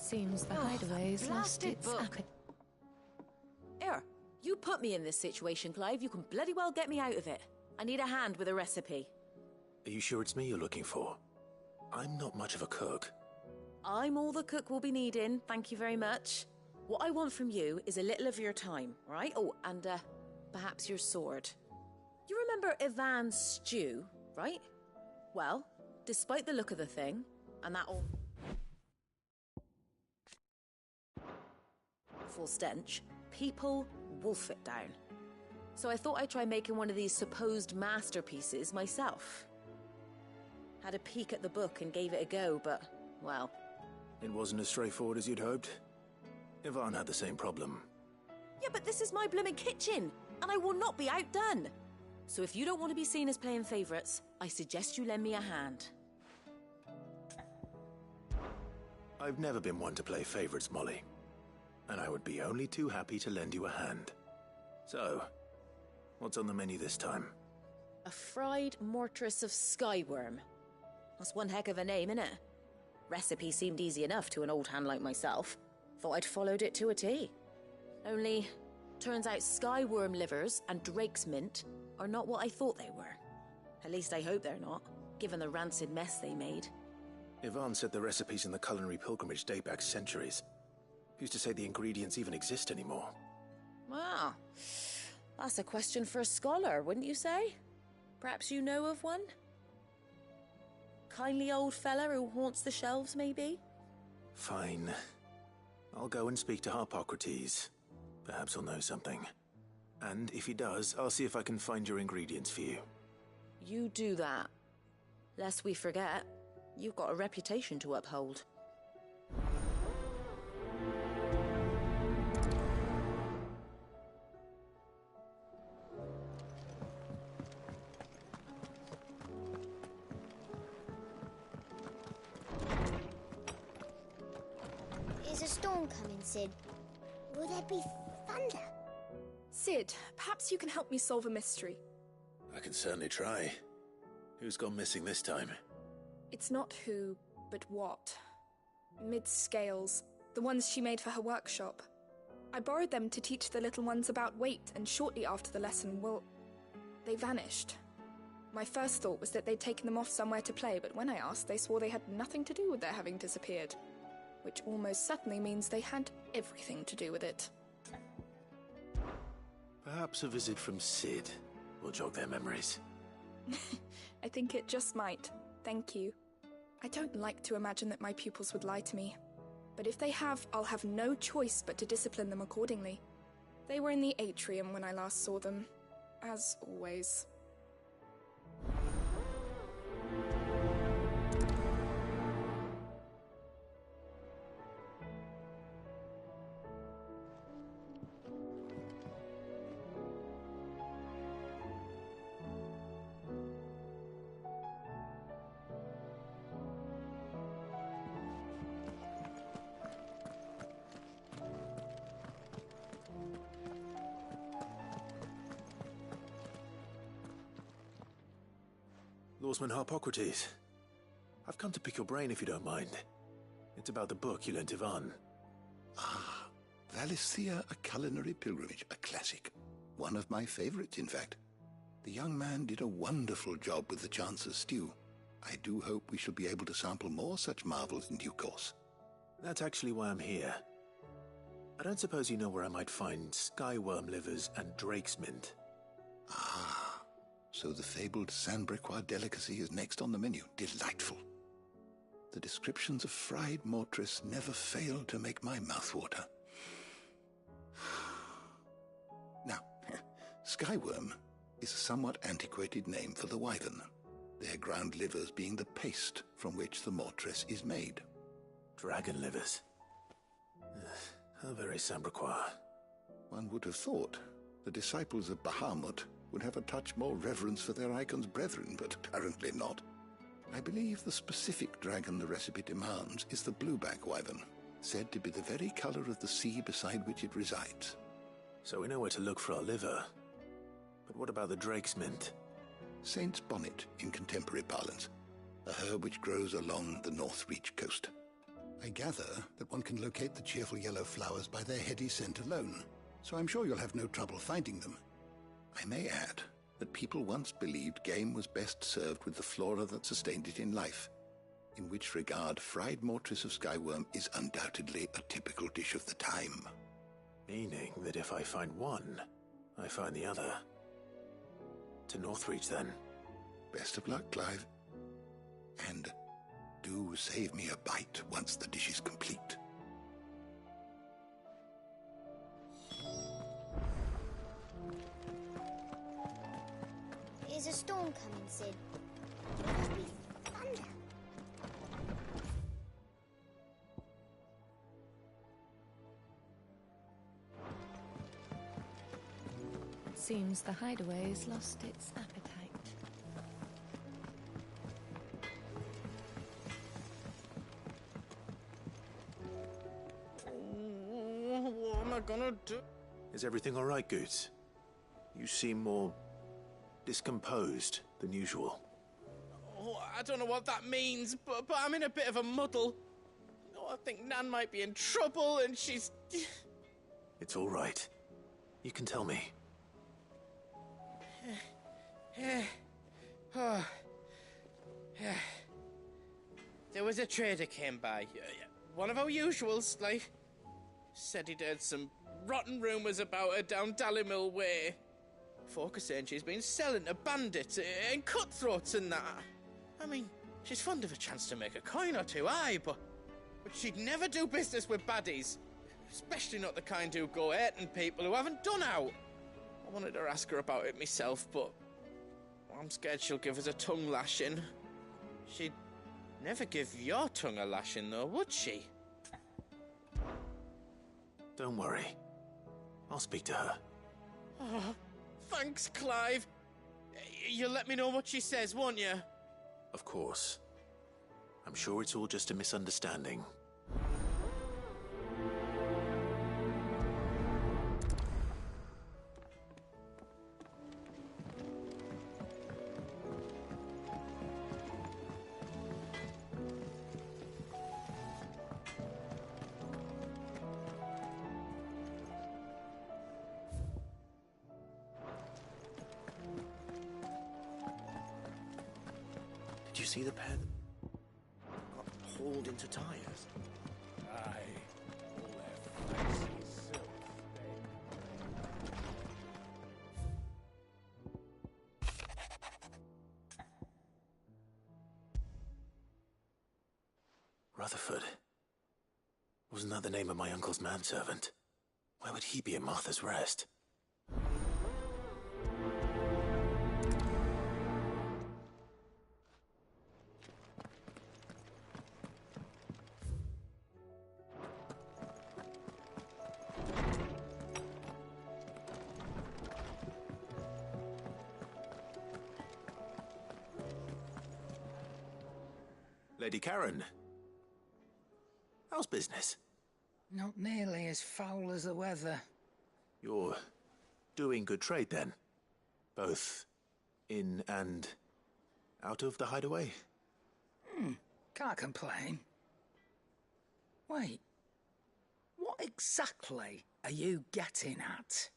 Seems the hideaway's lost its appetite. Here, you put me in this situation, Clive. You can bloody well get me out of it. I need a hand with a recipe. Are you sure it's me you're looking for? I'm not much of a cook. I'm all the cook will be needing, thank you very much. What I want from you is a little of your time, right? Oh, and perhaps your sword. You remember Ivan's stew, right? Well, despite the look of the thing, and that awful stench, people wolf it down. So I thought I'd try making one of these supposed masterpieces myself. Had a peek at the book and gave it a go, but, well... It wasn't as straightforward as you'd hoped. Ivan had the same problem. Yeah, but this is my blooming kitchen, and I will not be outdone. So if you don't want to be seen as playing favourites, I suggest you lend me a hand. I've never been one to play favourites, Molly. And I would be only too happy to lend you a hand. So, what's on the menu this time? A fried mortress of skyworm. That's one heck of a name, innit? Recipe seemed easy enough to an old hand like myself. Thought I'd followed it to a T. Only, turns out skyworm livers and drake's mint are not what I thought they were. At least I hope they're not, given the rancid mess they made. Ivan said the recipes in the culinary pilgrimage date back centuries. Who's to say the ingredients even exist anymore? Ah, that's a question for a scholar, wouldn't you say? Perhaps you know of one? Kindly old fella who haunts the shelves, maybe? Fine. I'll go and speak to Harpocrates. Perhaps he'll know something. And if he does, I'll see if I can find your ingredients for you. You do that. Lest we forget, you've got a reputation to uphold. Is a storm coming, Sid? Will there be thunder? Sid, perhaps you can help me solve a mystery. I can certainly try. Who's gone missing this time? It's not who, but what. Mid's scales, the ones she made for her workshop. I borrowed them to teach the little ones about weight, and shortly after the lesson, well, they vanished. My first thought was that they'd taken them off somewhere to play, but when I asked, they swore they had nothing to do with their having disappeared. Which almost certainly means they had everything to do with it. Perhaps a visit from Sid will jog their memories. I think it just might. Thank you. I don't like to imagine that my pupils would lie to me. But if they have, I'll have no choice but to discipline them accordingly. They were in the atrium when I last saw them. As always. Lawsman Harpocrates. I've come to pick your brain if you don't mind. It's about the book you lent Ivan. Ah, Valisthea, A Culinary Pilgrimage, a classic. One of my favorites, in fact. The young man did a wonderful job with the Chance's stew. I do hope we shall be able to sample more such marvels in due course. That's actually why I'm here. I don't suppose you know where I might find skyworm livers and drake's mint. Ah, so the fabled Sandbrequois delicacy is next on the menu. Delightful. The descriptions of fried mortress never fail to make my mouth water. Now, skyworm is a somewhat antiquated name for the wyvern, their ground livers being the paste from which the mortress is made. Dragon livers. How very Sandbrequois. One would have thought the disciples of Bahamut would have a touch more reverence for their icon's brethren, but apparently not. I believe the specific dragon the recipe demands is the blueback wyvern, said to be the very color of the sea beside which it resides. So we know where to look for our liver. But what about the drake's mint? Saint's bonnet in contemporary parlance, a herb which grows along the North Reach coast. I gather that one can locate the cheerful yellow flowers by their heady scent alone, so I'm sure you'll have no trouble finding them. I may add that people once believed game was best served with the flora that sustained it in life, in which regard fried mortress of skyworm is undoubtedly a typical dish of the time. Meaning that if I find one, I find the other. To Northreach, then. Best of luck, Clive. And do save me a bite once the dish is complete. There's a storm coming, Sid. Must be thunder. Seems the hideaway's lost its appetite. What am I gonna do? Is everything all right, Goots? You seem more discomposed than usual. Oh, I don't know what that means, but I'm in a bit of a muddle. Oh, I think Nan might be in trouble, and she's... It's all right. You can tell me. There was a trader came by. One of our usuals, like. Said he'd heard some rotten rumours about her down Dallymill Way. Folk are saying she's been selling to bandits and cutthroats and that. I mean, she's fond of a chance to make a coin or two, aye, but she'd never do business with baddies. Especially not the kind who go hurting people who haven't done out. I wanted to ask her about it myself, but I'm scared she'll give us a tongue lashing. She'd never give your tongue a lashing, though, would she? Don't worry. I'll speak to her. Oh, thanks, Clive. You'll let me know what she says, won't you? Of course. I'm sure it's all just a misunderstanding. Did you see the pair that got hauled into tires? Aye, all their fancy silk Rutherford. Wasn't that the name of my uncle's manservant? Why would he be at Martha's Rest? Lady Karen. How's business? Not nearly as foul as the weather. You're doing good trade, then? Both in and out of the hideaway? Can't complain. Wait, what exactly are you getting at?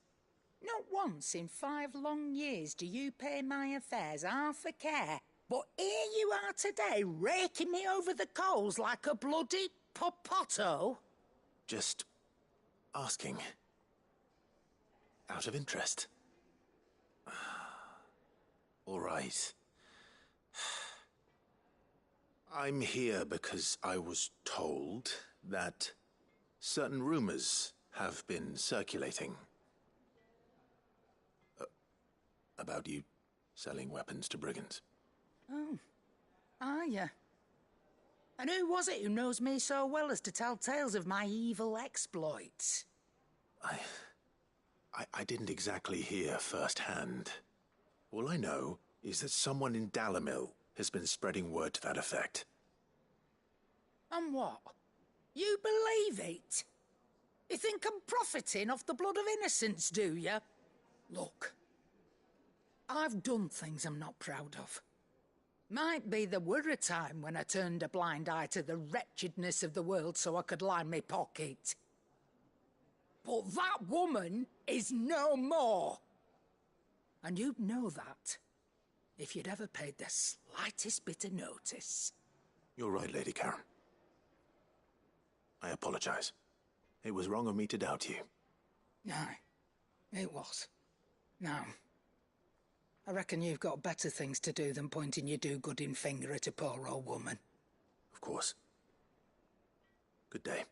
Not once in 5 long years do you pay my affairs half a care, but here you are today, raking me over the coals like a bloody popoto? Just asking. Out of interest. All right. I'm here because I was told that certain rumors have been circulating. About you selling weapons to brigands. Oh, are you? And who was it who knows me so well as to tell tales of my evil exploits? I didn't exactly hear firsthand. All I know is that someone in Dallymill has been spreading word to that effect. And what? You believe it? You think I'm profiting off the blood of innocents, do you? Look, I've done things I'm not proud of. Might be there were a time when I turned a blind eye to the wretchedness of the world so I could line my pocket. But that woman is no more. And you'd know that if you'd ever paid the slightest bit of notice. You're right, Lady Karen. I apologize. It was wrong of me to doubt you. Aye, it was. Now, I reckon you've got better things to do than pointing your do-gooding finger at a poor old woman. Of course. Good day.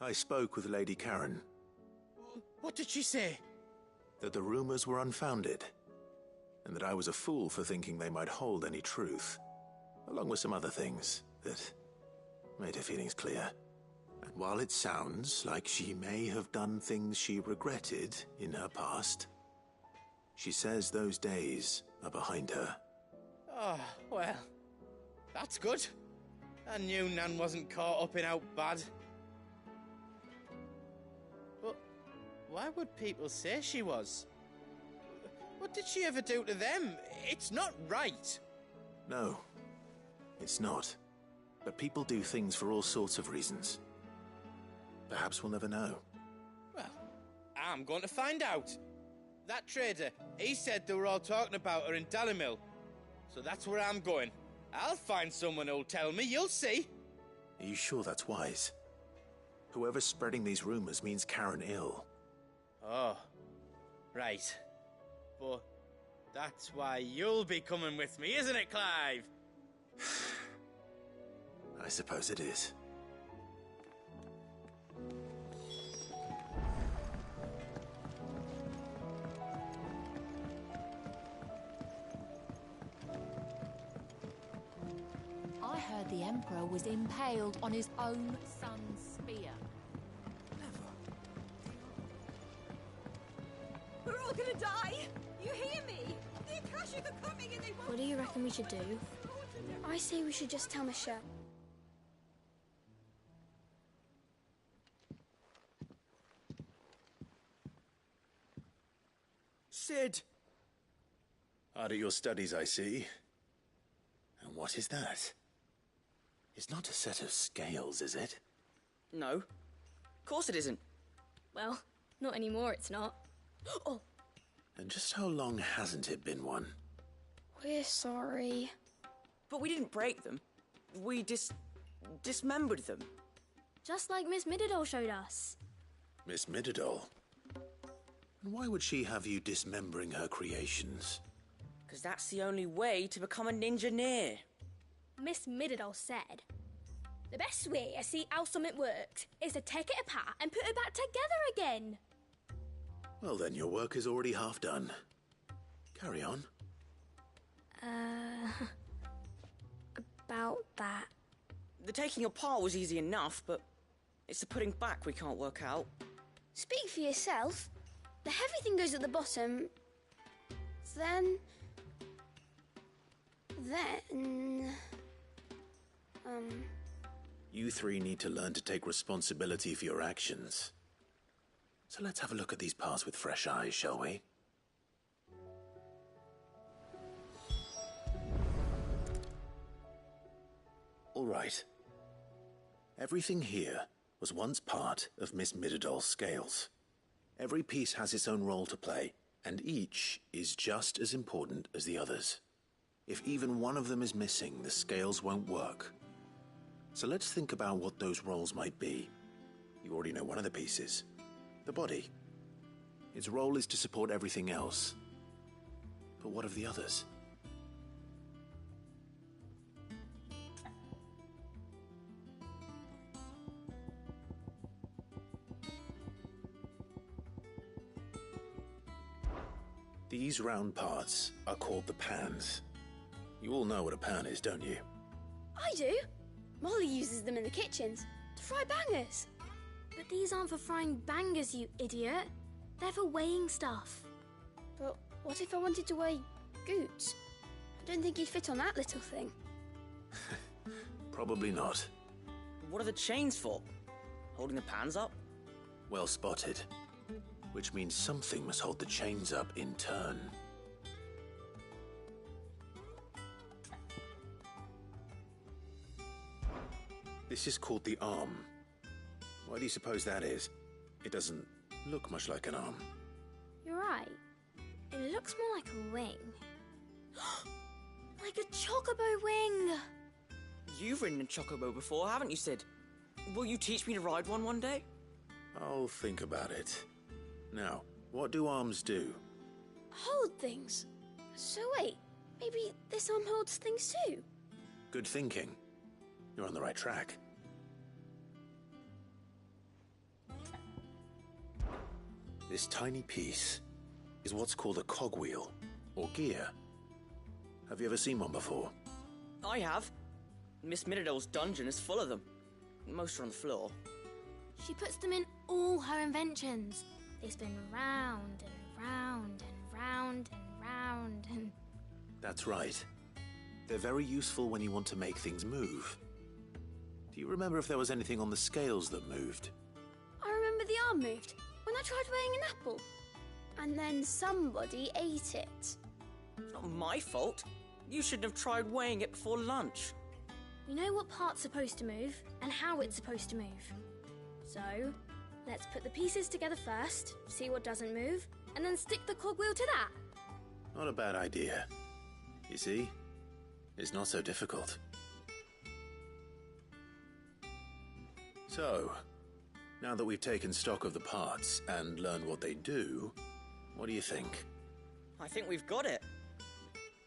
I spoke with Lady Karen. What did she say? That the rumors were unfounded, and that I was a fool for thinking they might hold any truth, along with some other things that made her feelings clear. And while it sounds like she may have done things she regretted in her past, she says those days are behind her. Oh, well, that's good. I knew Nan wasn't caught up in out bad. But why would people say she was? What did she ever do to them? It's not right. No, it's not. But people do things for all sorts of reasons. Perhaps we'll never know. Well, I'm going to find out. That trader, he said they were all talking about her in Dalimil. So that's where I'm going. I'll find someone who'll tell me, you'll see. Are you sure that's wise? Whoever's spreading these rumors means Karen ill. Oh, right. But that's why you'll be coming with me, isn't it, Clive? I suppose it is. I heard the Emperor was impaled on his own son's spear. We're all gonna die! You hear me? The Akashic are coming and they won't... What do you reckon we should do? I say we should just tell Michelle. Sid! Hard at your studies, I see. And what is that? It's not a set of scales, is it? No. Of course it isn't. Well, not anymore, it's not. Oh! And just how long hasn't it been one? We're sorry. But we didn't break them. We dismembered them. Just like Miss Mididol showed us. Miss Mididol? And why would she have you dismembering her creations? Because that's the only way to become a ninja-neer. Miss Mididol said, the best way to see how something works is to take it apart and put it back together again. Well then, your work is already half done. Carry on. About that. The taking apart was easy enough, but it's the putting back we can't work out. Speak for yourself. The heavy thing goes at the bottom. Then... You three need to learn to take responsibility for your actions. So let's have a look at these parts with fresh eyes, shall we? All right. Everything here was once part of Miss Mididol's scales. Every piece has its own role to play, and each is just as important as the others. If even one of them is missing, the scales won't work. So let's think about what those roles might be. You already know one of the pieces. The body. Its role is to support everything else. But what of the others? These round parts are called the pans. You all know what a pan is, don't you? I do. Molly uses them in the kitchens to fry bangers. But these aren't for frying bangers, you idiot. They're for weighing stuff. But what if I wanted to weigh Goots? I don't think he'd fit on that little thing. Probably not. What are the chains for? Holding the pans up? Well spotted. Which means something must hold the chains up in turn. This is called the arm. Why do you suppose that is? It doesn't look much like an arm. You're right. It looks more like a wing. Like a chocobo wing! You've ridden a chocobo before, haven't you, Sid? Will you teach me to ride one day? I'll think about it. Now, what do arms do? Hold things. So wait, maybe this arm holds things too? Good thinking. You're on the right track. This tiny piece is what's called a cogwheel, or gear. Have you ever seen one before? I have. Miss Midodol's dungeon is full of them. Most are on the floor. She puts them in all her inventions. They spin round and round and round and round and... That's right. They're very useful when you want to make things move. Do you remember if there was anything on the scales that moved? I remember the arm moved when I tried weighing an apple. And then somebody ate it. It's not my fault. You shouldn't have tried weighing it before lunch. We know what part's supposed to move and how it's supposed to move. So, let's put the pieces together first, see what doesn't move, and then stick the cogwheel to that. Not a bad idea. You see? It's not so difficult. So, now that we've taken stock of the parts and learned what they do, what do you think? I think we've got it.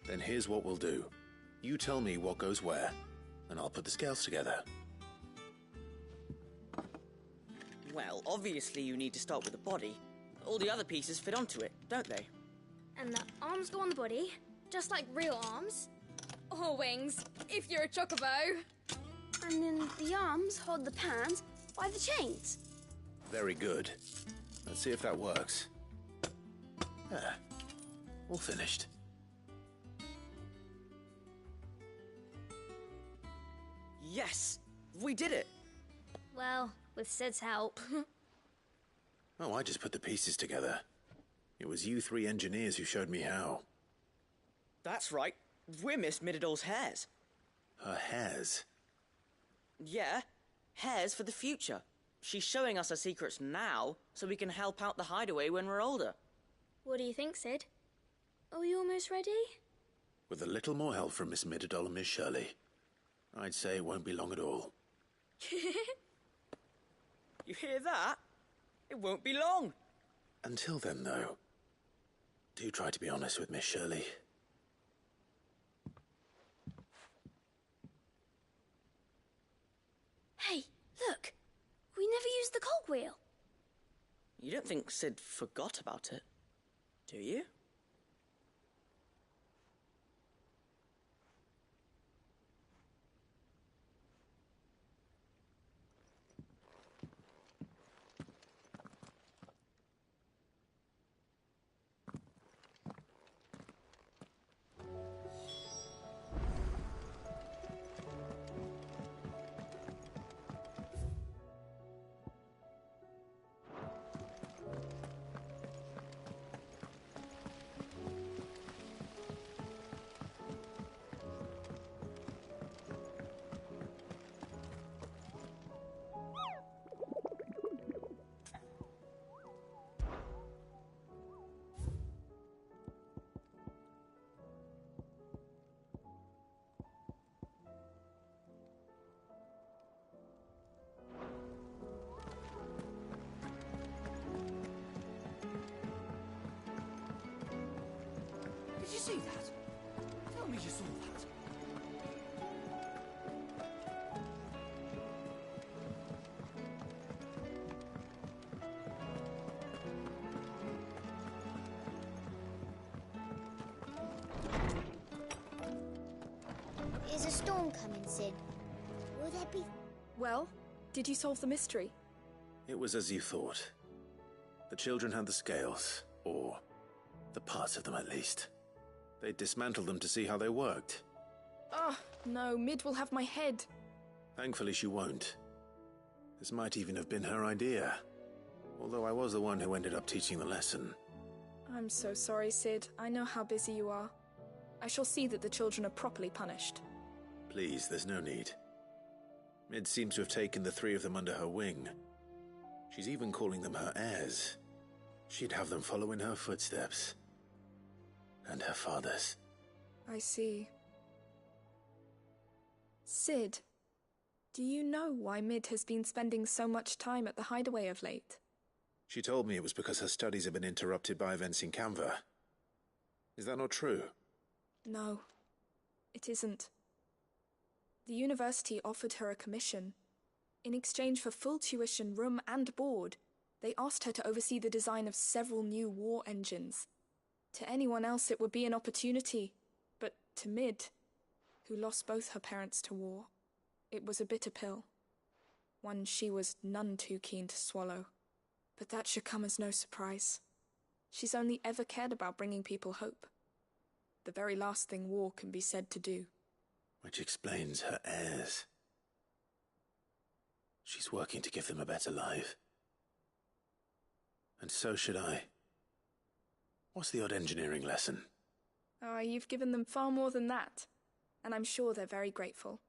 Then here's what we'll do. You tell me what goes where, and I'll put the scales together. Well, obviously you need to start with the body. All the other pieces fit onto it, don't they? And the arms go on the body, just like real arms. Or wings, if you're a chocobo. And then the arms hold the pans by the chains. Very good. Let's see if that works. There. All finished. Yes! We did it! Well, with Sid's help. Oh, I just put the pieces together. It was you three engineers who showed me how. That's right. We're Miss Midodol's hares. Her hairs? Yeah, hares for the future. She's showing us her secrets now, so we can help out the hideaway when we're older. What do you think, Sid? Are we almost ready? With a little more help from Miss Midodol and Miss Shirley, I'd say it won't be long at all. You hear that? It won't be long. Until then, though, do try to be honest with Miss Shirley. Hey, look! We never used the cogwheel. You don't think Sid forgot about it, do you? Did you see that? Tell me you saw that. Is a storm coming, Sid? Will there be... Well, did you solve the mystery? It was as you thought. The children had the scales, or the parts of them at least. They dismantled them to see how they worked. Oh, no, Mid will have my head. Thankfully she won't. This might even have been her idea, although I was the one who ended up teaching the lesson. I'm so sorry, Sid. I know how busy you are. I shall see that the children are properly punished. Please, there's no need. Mid seems to have taken the three of them under her wing. She's even calling them her heirs. She'd have them follow in her footsteps. And her father's. I see. Sid, do you know why Mid has been spending so much time at the hideaway of late? She told me it was because her studies have been interrupted by events in Canva. Is that not true? No, it isn't. The university offered her a commission. In exchange for full tuition, room and board, they asked her to oversee the design of several new war engines. To anyone else it would be an opportunity, but to Mid, who lost both her parents to war, it was a bitter pill. One she was none too keen to swallow. But that should come as no surprise. She's only ever cared about bringing people hope. The very last thing war can be said to do. Which explains her heirs. She's working to give them a better life. And so should I. What's the odd engineering lesson? Ah, you've given them far more than that. And I'm sure they're very grateful.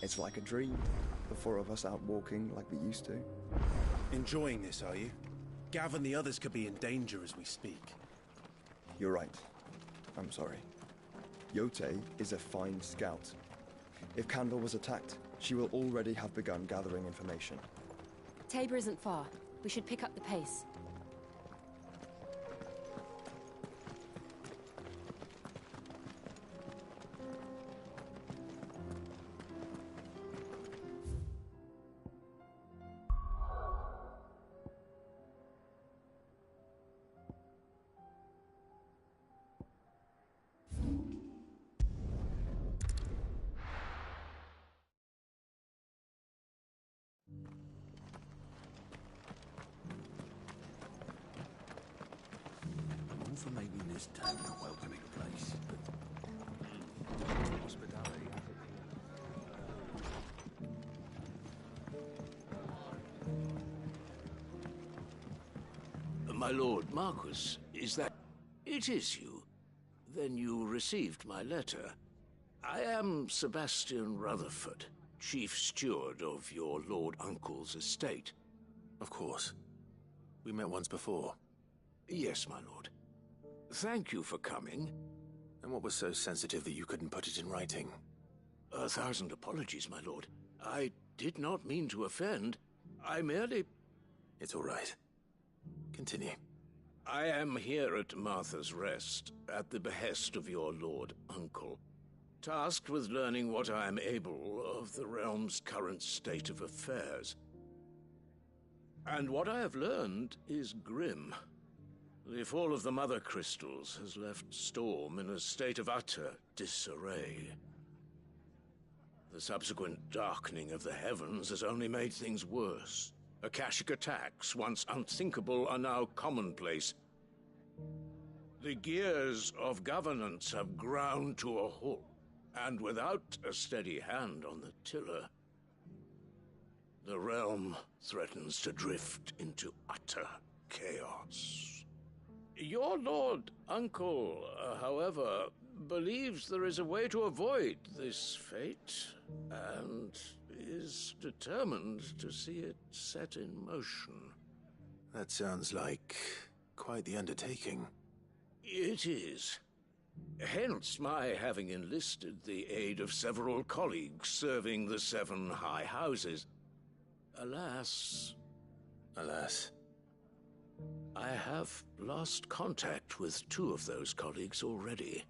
It's like a dream. The four of us out walking like we used to. Enjoying this, are you? Gav and the others could be in danger as we speak. You're right. I'm sorry. Yote is a fine scout. If Candle was attacked, she will already have begun gathering information. Tabor isn't far. We should pick up the pace. For making this town a welcoming place. Hospitality. My lord Marquis, is that... It is you. Then you received my letter. I am Sebastian Rutherford, chief steward of your lord uncle's estate. Of course. We met once before. Yes, my lord. Thank you for coming. And what was so sensitive that you couldn't put it in writing? 1,000 apologies, my lord. I did not mean to offend. I merely... It's all right. Continue. I am here at Martha's Rest, at the behest of your lord uncle, tasked with learning what I am able of the realm's current state of affairs. And what I have learned is grim. The fall of the Mother Crystals has left Storm in a state of utter disarray. The subsequent darkening of the heavens has only made things worse. Akashic attacks, once unthinkable, are now commonplace. The gears of governance have ground to a halt, and without a steady hand on the tiller, the realm threatens to drift into utter chaos. Your Lord Uncle, however, believes there is a way to avoid this fate, and is determined to see it set in motion. That sounds like quite the undertaking. It is. Hence my having enlisted the aid of several colleagues serving the 7 high houses. Alas... Alas? I have lost contact with 2 of those colleagues already.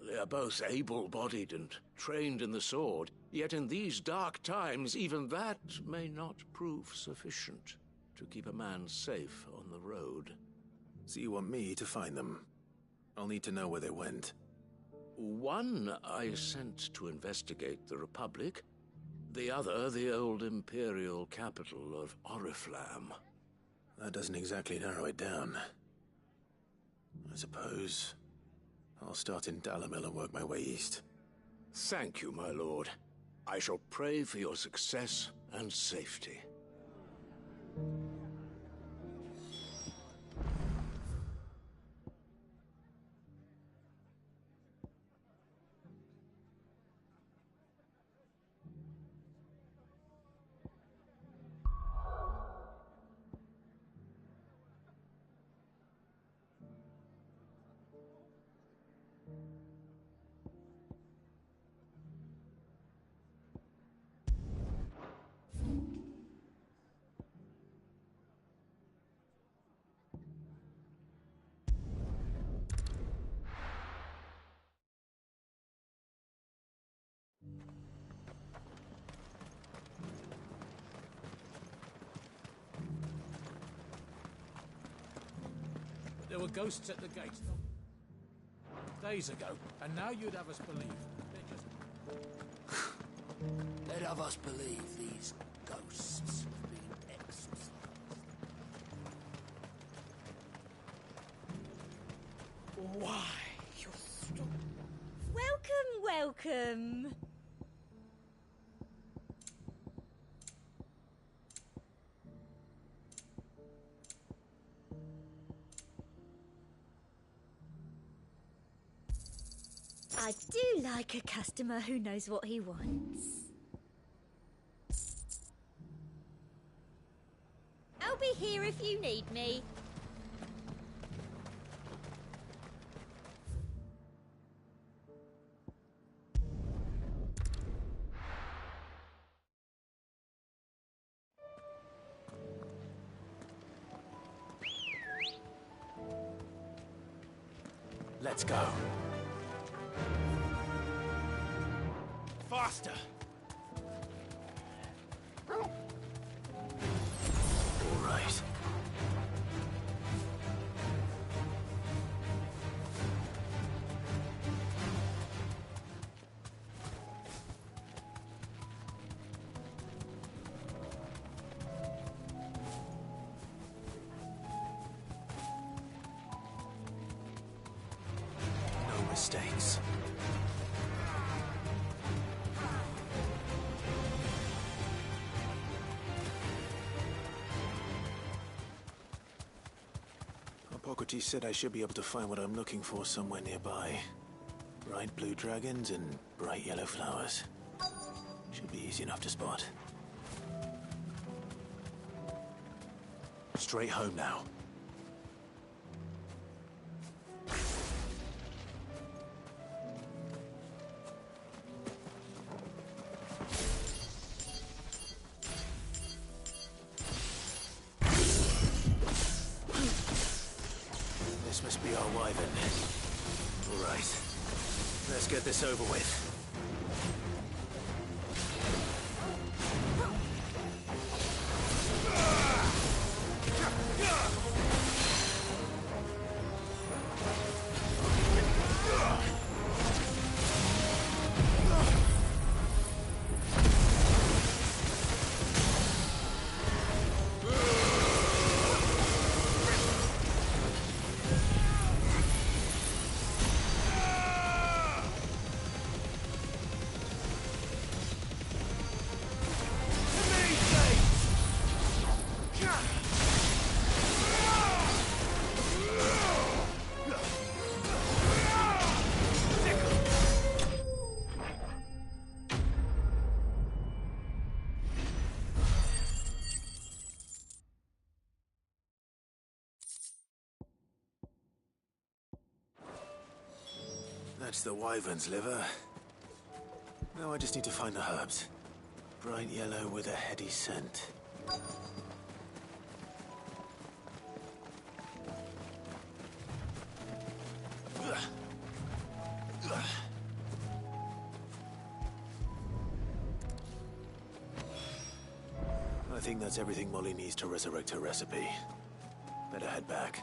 They are both able-bodied and trained in the sword, yet in these dark times even that may not prove sufficient to keep a man safe on the road. So you want me to find them? I'll need to know where they went. One I sent to investigate the Republic, the other the old Imperial capital of Oriflamme. That doesn't exactly narrow it down. I suppose I'll start in Dalimil and work my way east. Thank you, my lord. I shall pray for your success and safety. There were ghosts at the gate days ago, and now you'd have us believe they're just... They'd have us believe these ghosts have been exorcised. Why, you're still... Welcome. I do like a customer who knows what he wants. I'll be here if you need me. Let's go. Faster! All right. No mistakes. Hippocrates said I should be able to find what I'm looking for somewhere nearby. Bright blue dragons and bright yellow flowers. Should be easy enough to spot. Straight home now. This must be our wyvern. All right. Let's get this over with. That's the wyvern's liver. Now I just need to find the herbs. Bright yellow with a heady scent. I think that's everything Molly needs to resurrect her recipe. Better head back.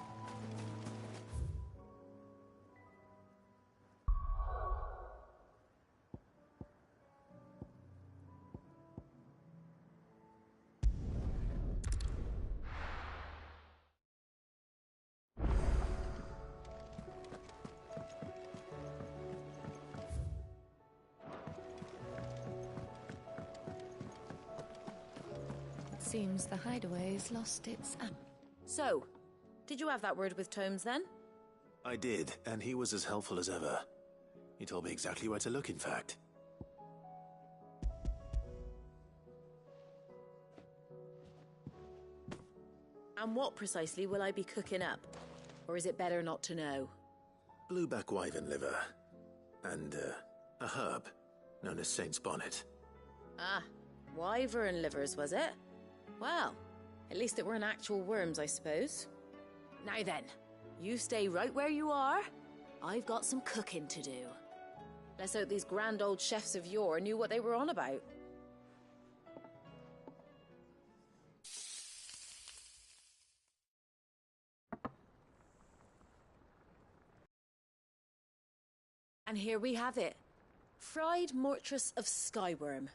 Seems the hideaway's lost its So, did you have that word with Tomes then? I did, and he was as helpful as ever. He told me exactly where to look, in fact. And what precisely will I be cooking up? Or is it better not to know? Blueback wyvern liver. And, a herb known as Saint's Bonnet. Ah, wyvern livers, was it? Well, at least it weren't actual worms, I suppose. Now then, you stay right where you are. I've got some cooking to do. Let's hope these grand old chefs of yore knew what they were on about. And here we have it. Fried mortress of skyworm.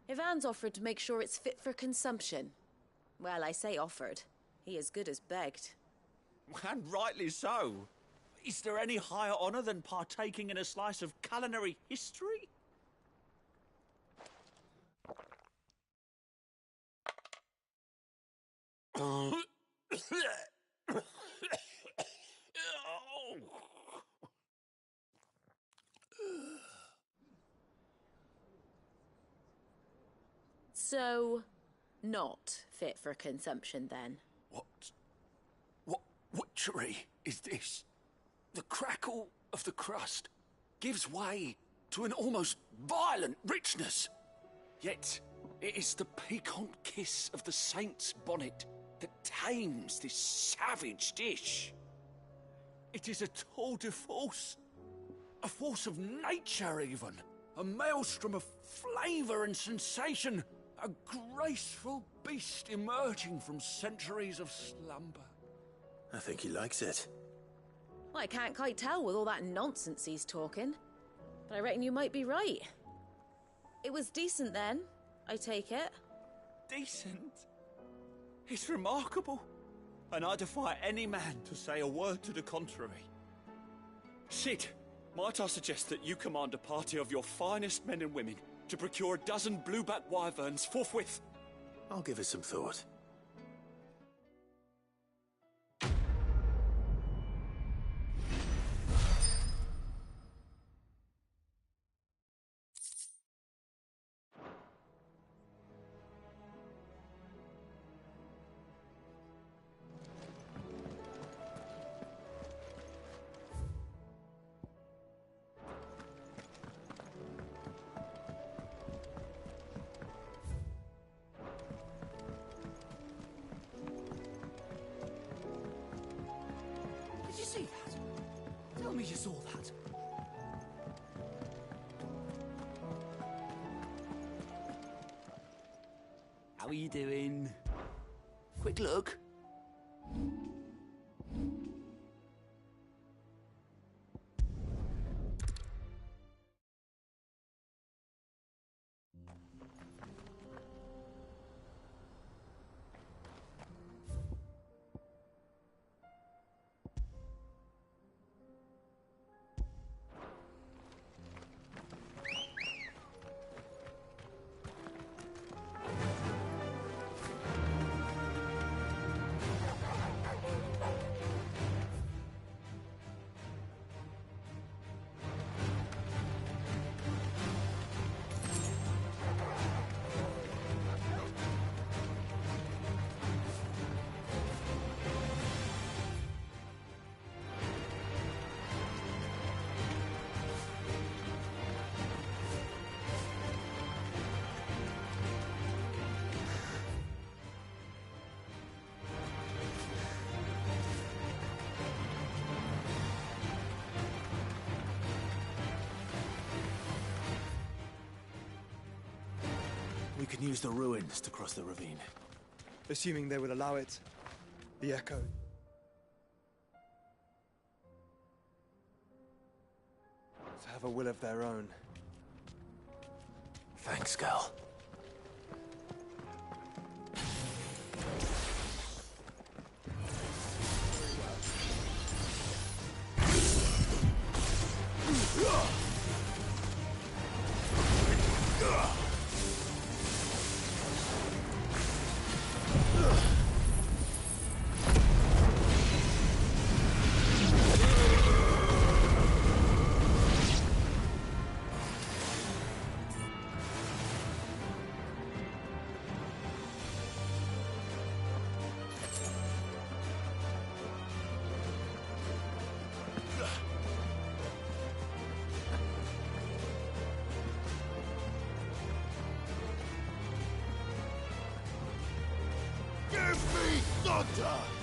Ivan's offered to make sure it's fit for consumption. Well, I say offered. He as good as begged. And rightly so. Is there any higher honour than partaking in a slice of culinary history? So, not fit for consumption then? What witchery is this? The crackle of the crust gives way to an almost violent richness. Yet, it is the piquant kiss of the saint's bonnet that tames this savage dish. It is a tour de force. A force of nature, even. A maelstrom of flavour and sensation. A graceful beast emerging from centuries of slumber. I think he likes it. Well, I can't quite tell with all that nonsense he's talking. But I reckon you might be right. It was decent then, I take it. Decent? It's remarkable. And I defy any man to say a word to the contrary. Sid, might I suggest that you command a party of your finest men and women to procure a dozen blueback wyverns forthwith? I'll give it some thought. Did you see that? Tell me you saw that. How are you doing? Quick look. We can use the ruins to cross the ravine. Assuming they will allow it. The Echo. To have a will of their own. Thanks, girl. Doctor!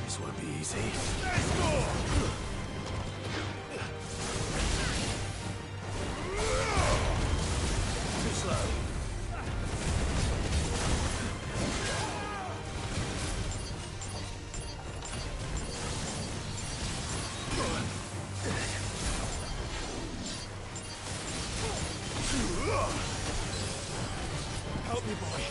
This won't be easy. Too slow. Help me, boy.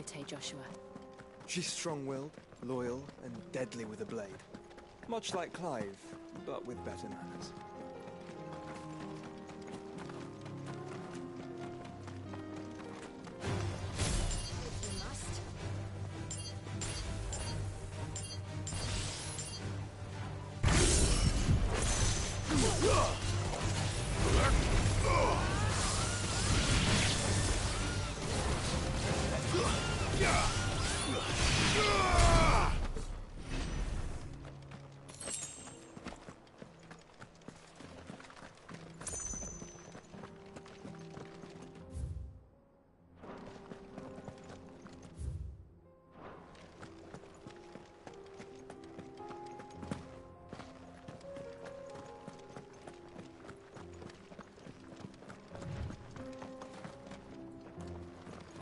Yote, Joshua? She's strong-willed, loyal, and deadly with a blade. Much like Clive, but with better manners.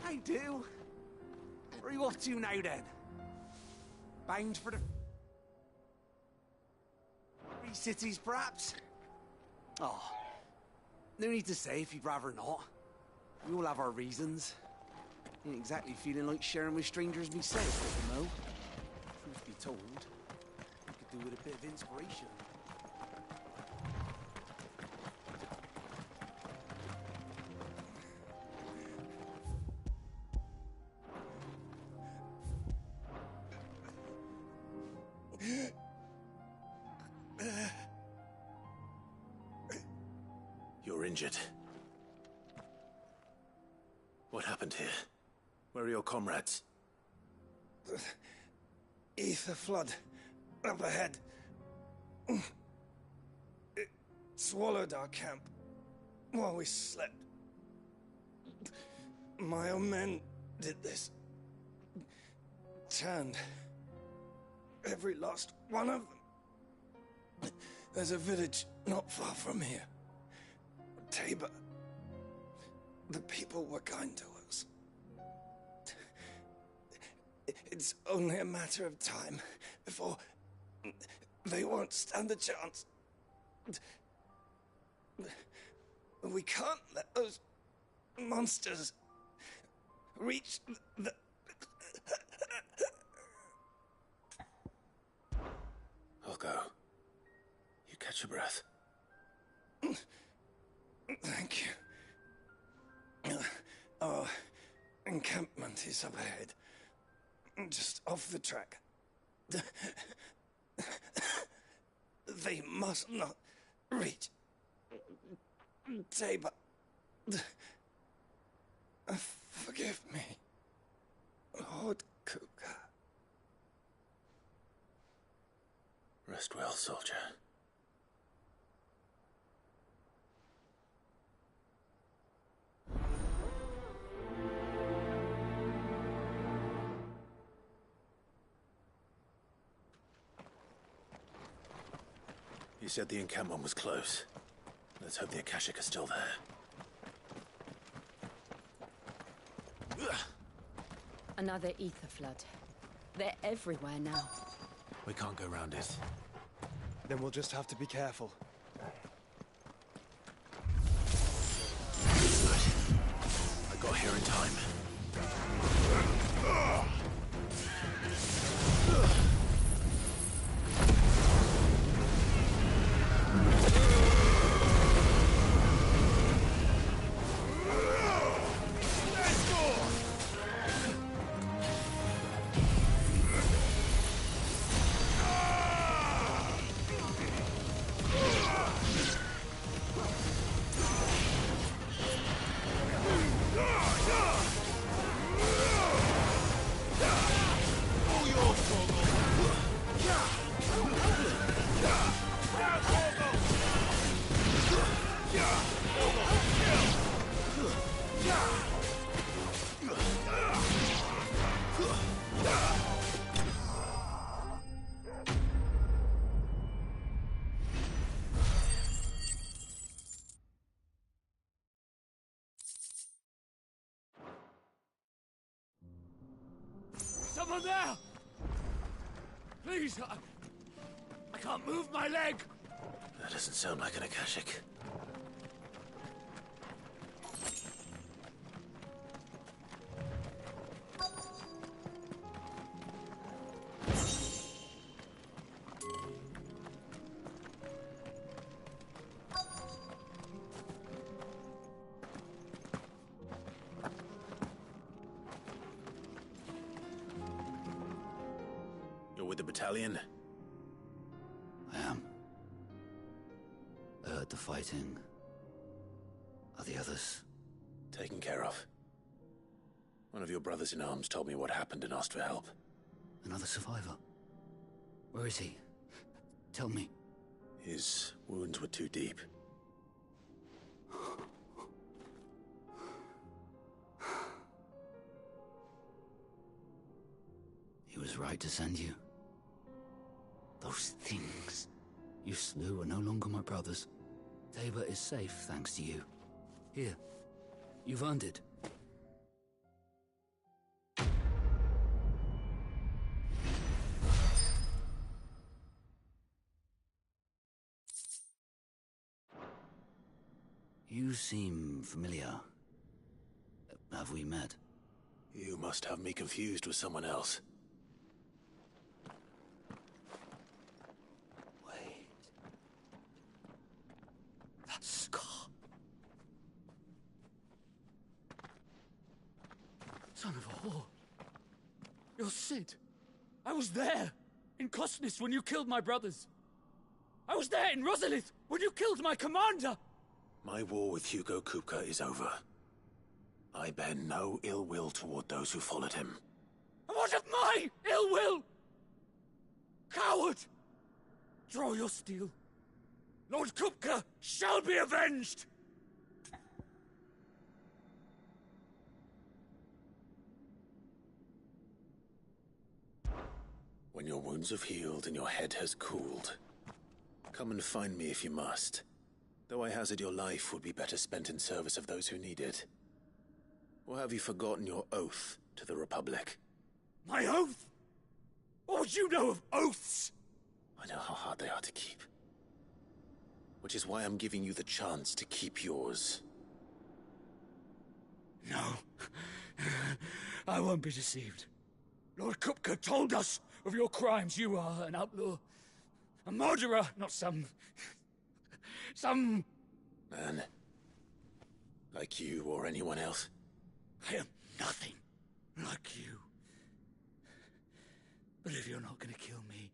I do. Where are you off to now, then? Bound for the... Three cities, perhaps? Oh, no need to say if you'd rather not. We all have our reasons. Ain't exactly feeling like sharing with strangers myself, you know. Truth be told, I could do with a bit of inspiration. You're injured. What happened here? Where are your comrades? The ether flood up ahead. It swallowed our camp while we slept. My own men did this. Turned every last one of them. There's a village not far from here. Tabor. The people were kind to us. It's only a matter of time before they won't stand a chance. We can't let those monsters reach the... I'll go. You catch your breath. Thank you. Our encampment is up ahead. Just off the track. They must not reach Tabor. Forgive me, Lord Cougar. Rest well, soldier. You said the encampment was close. Let's hope the Akashic are still there. Another ether flood. They're everywhere now. We can't go round it. Then we'll just have to be careful. I got here in time. Someone there! Please, I can't move my leg! That doesn't sound like an Akashic. You're with the battalion? I am. I heard the fighting. Are the others? Taken care of. One of your brothers-in-arms told me what happened and asked for help. Another survivor? Where is he? Tell me. His wounds were too deep. He was right to send you. Those things you slew are no longer my brothers. Tabor is safe thanks to you. Here, you've earned it. You seem familiar. Have we met? You must have me confused with someone else. Wait. That scar. Son of a whore. You're Sid. I was there, in Cosnes, when you killed my brothers. I was there in Rosalith, when you killed my commander. My war with Hugo Kupka is over. I bear no ill will toward those who followed him. And what of my ill will? Coward! Draw your steel. Lord Kupka shall be avenged! When your wounds have healed and your head has cooled, come and find me if you must. Though I hazard your life would be better spent in service of those who need it. Or have you forgotten your oath to the Republic? My oath? What would you know of oaths? I know how hard they are to keep. Which is why I'm giving you the chance to keep yours. No. I won't be deceived. Lord Kupka told us of your crimes. You are an outlaw. A murderer, not some man. Like you or anyone else. I am nothing like you. But if you're not gonna kill me,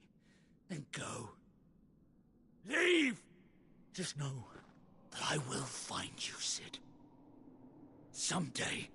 then go. Leave! Just know that I will find you, Sid. Someday.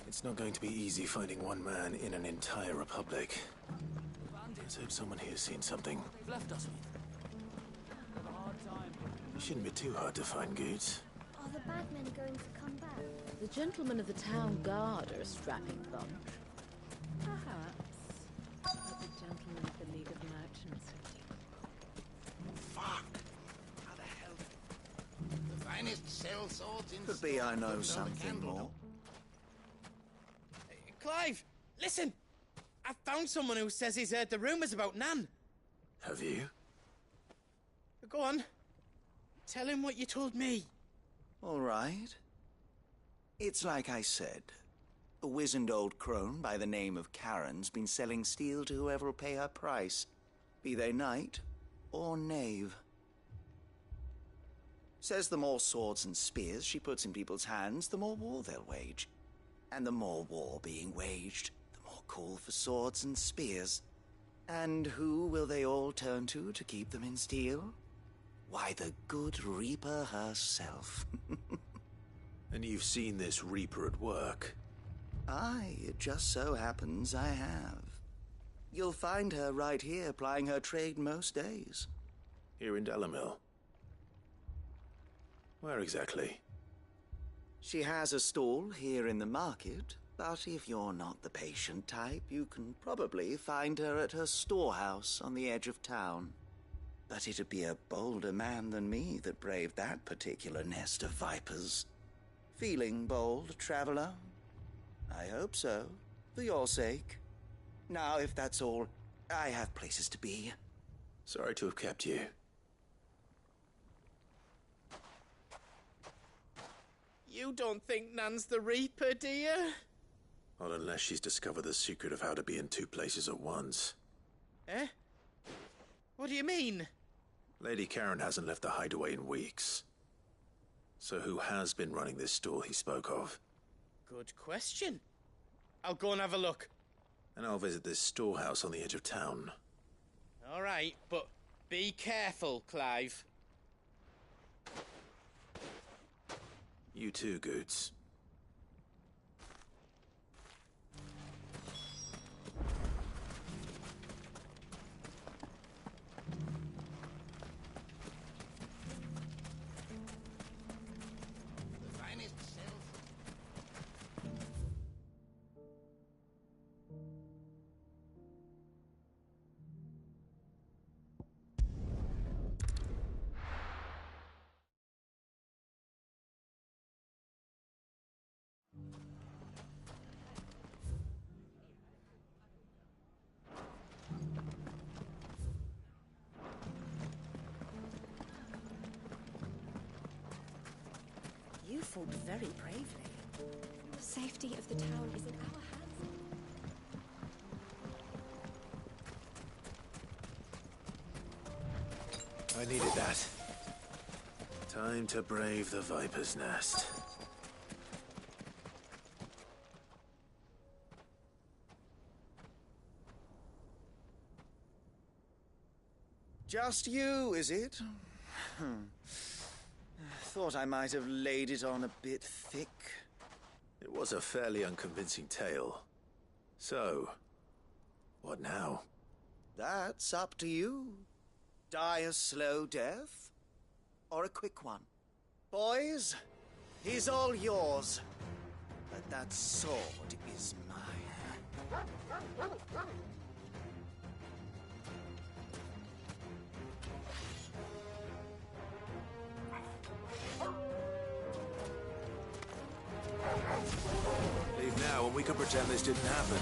It's not going to be easy finding one man in an entire republic. Let's hope someone here's seen something. They've left us. It shouldn't be too hard to find goods. Are the bagmen going to come back? The gentlemen of the town guard are a strapping bunch. Perhaps. But the gentlemen of the League of Merchants. Fuck! How the hell? The finest sell swords in... Could be I know something more. Clive, listen! I found someone who says he's heard the rumours about Nan. Have you? Go on. Tell him what you told me. All right. It's like I said. A wizened old crone by the name of Karen's been selling steel to whoever will pay her price, be they knight or knave. Says the more swords and spears she puts in people's hands, the more war they'll wage. And the more war being waged, the more call for swords and spears. And who will they all turn to keep them in steel? Why, the good Reaper herself. And you've seen this Reaper at work? Aye, it just so happens I have. You'll find her right here plying her trade most days. Here in Dalimil? Where exactly? She has a stall here in the market, but if you're not the patient type, you can probably find her at her storehouse on the edge of town. But it'd be a bolder man than me that braved that particular nest of vipers. Feeling bold, traveler? I hope so, for your sake. Now, if that's all, I have places to be. Sorry to have kept you. You don't think Nan's the Reaper, do you? Not unless she's discovered the secret of how to be in two places at once. Eh? What do you mean? Lady Karen hasn't left the hideaway in weeks. So who has been running this store he spoke of? Good question. I'll go and have a look. And I'll visit this storehouse on the edge of town. All right, but be careful, Clive. You too, Goots. The finest self. You fought very bravely. The safety of the town is in our hands. I needed that. Time to brave the Viper's Nest. Just you, is it? Thought I might have laid it on a bit thick. It was a fairly unconvincing tale. So, what now? That's up to you. Die a slow death, or a quick one. Boys, he's all yours. But that sword is mine. Leave now and we can pretend this didn't happen.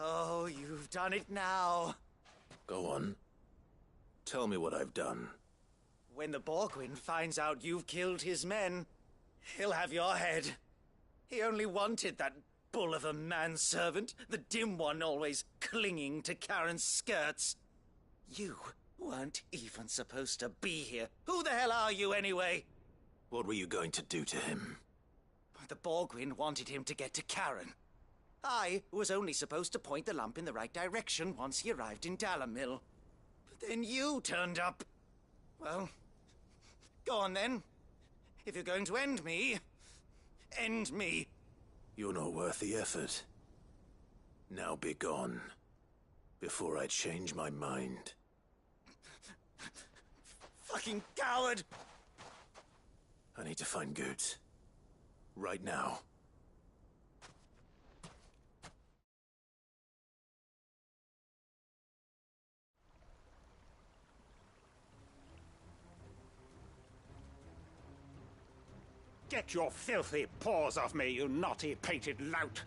Oh, you've done it now. Go on. Tell me what I've done. When the Borgwyn finds out you've killed his men, he'll have your head. He only wanted that bull of a manservant, the dim one always clinging to Karen's skirts. You weren't even supposed to be here. Who the hell are you, anyway? What were you going to do to him? The Borgwyn wanted him to get to Karen. I was only supposed to point the lamp in the right direction once he arrived in Dalamil. But then you turned up. Well, go on then. If you're going to end me, end me. You're not worth the effort. Now be gone, before I change my mind. Fucking coward! I need to find Goots. Right now. Get your filthy paws off me, you naughty-pated lout!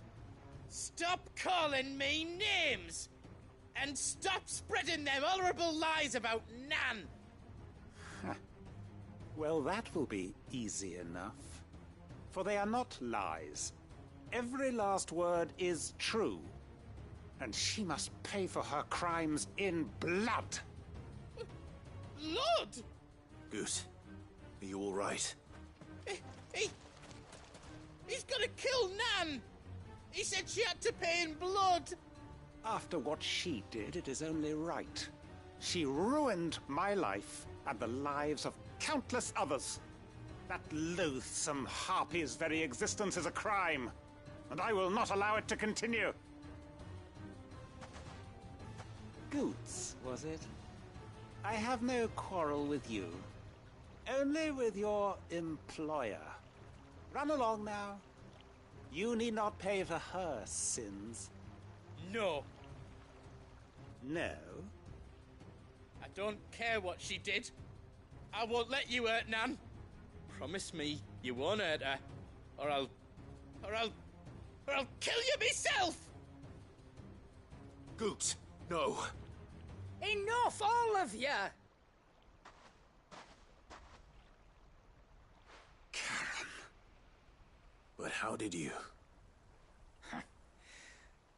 Stop calling me names! And stop spreading them horrible lies about Nan! Well, that will be easy enough. For they are not lies. Every last word is true. And she must pay for her crimes in blood. Blood? Goose, are you all right? He's gonna kill Nan! He said she had to pay in blood! After what she did, it is only right. She ruined my life and the lives of countless others. That loathsome harpy's very existence is a crime, and I will not allow it to continue. Goots, was it? I have no quarrel with you. Only with your employer. Run along now. You need not pay for her sins. No. No? I don't care what she did. I won't let you hurt Nan. Promise me you won't hurt her, or I'll kill you myself! Goots, no. Enough, all of you! Karen. But how did you?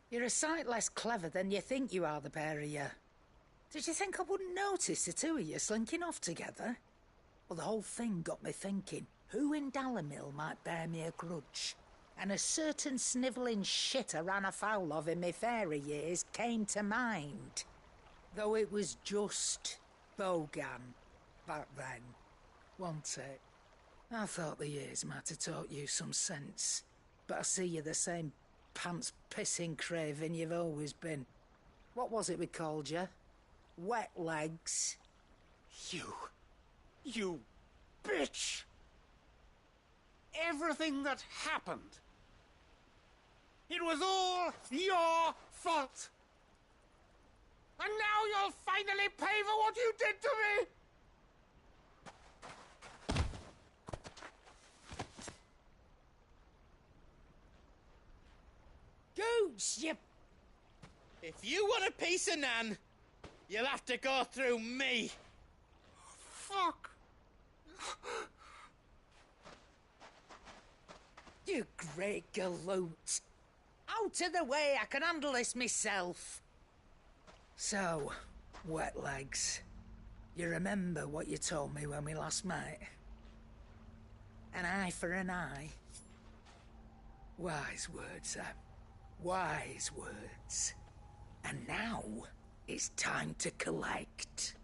You're a sight less clever than you think you are, the pair of you. Did you think I wouldn't notice the two of you slinking off together? Well, the whole thing got me thinking, who in Dalamil might bear me a grudge? And a certain snivelling shit I ran afoul of in my fairy years came to mind. Though it was just Bogan back then, wasn't it? I thought the years might have taught you some sense, but I see you're the same pants-pissing craven you've always been. What was it we called you? Wet legs? You bitch! Everything that happened, it was all your fault! And now you'll finally pay for what you did to me! Goots, you... If you want a piece of Nan, you'll have to go through me. Fuck! You great galoot. Out of the way, I can handle this myself. So, wet legs, you remember what you told me when we last met? An eye for an eye. Wise words, Sam. Wise words. And now, it's time to collect.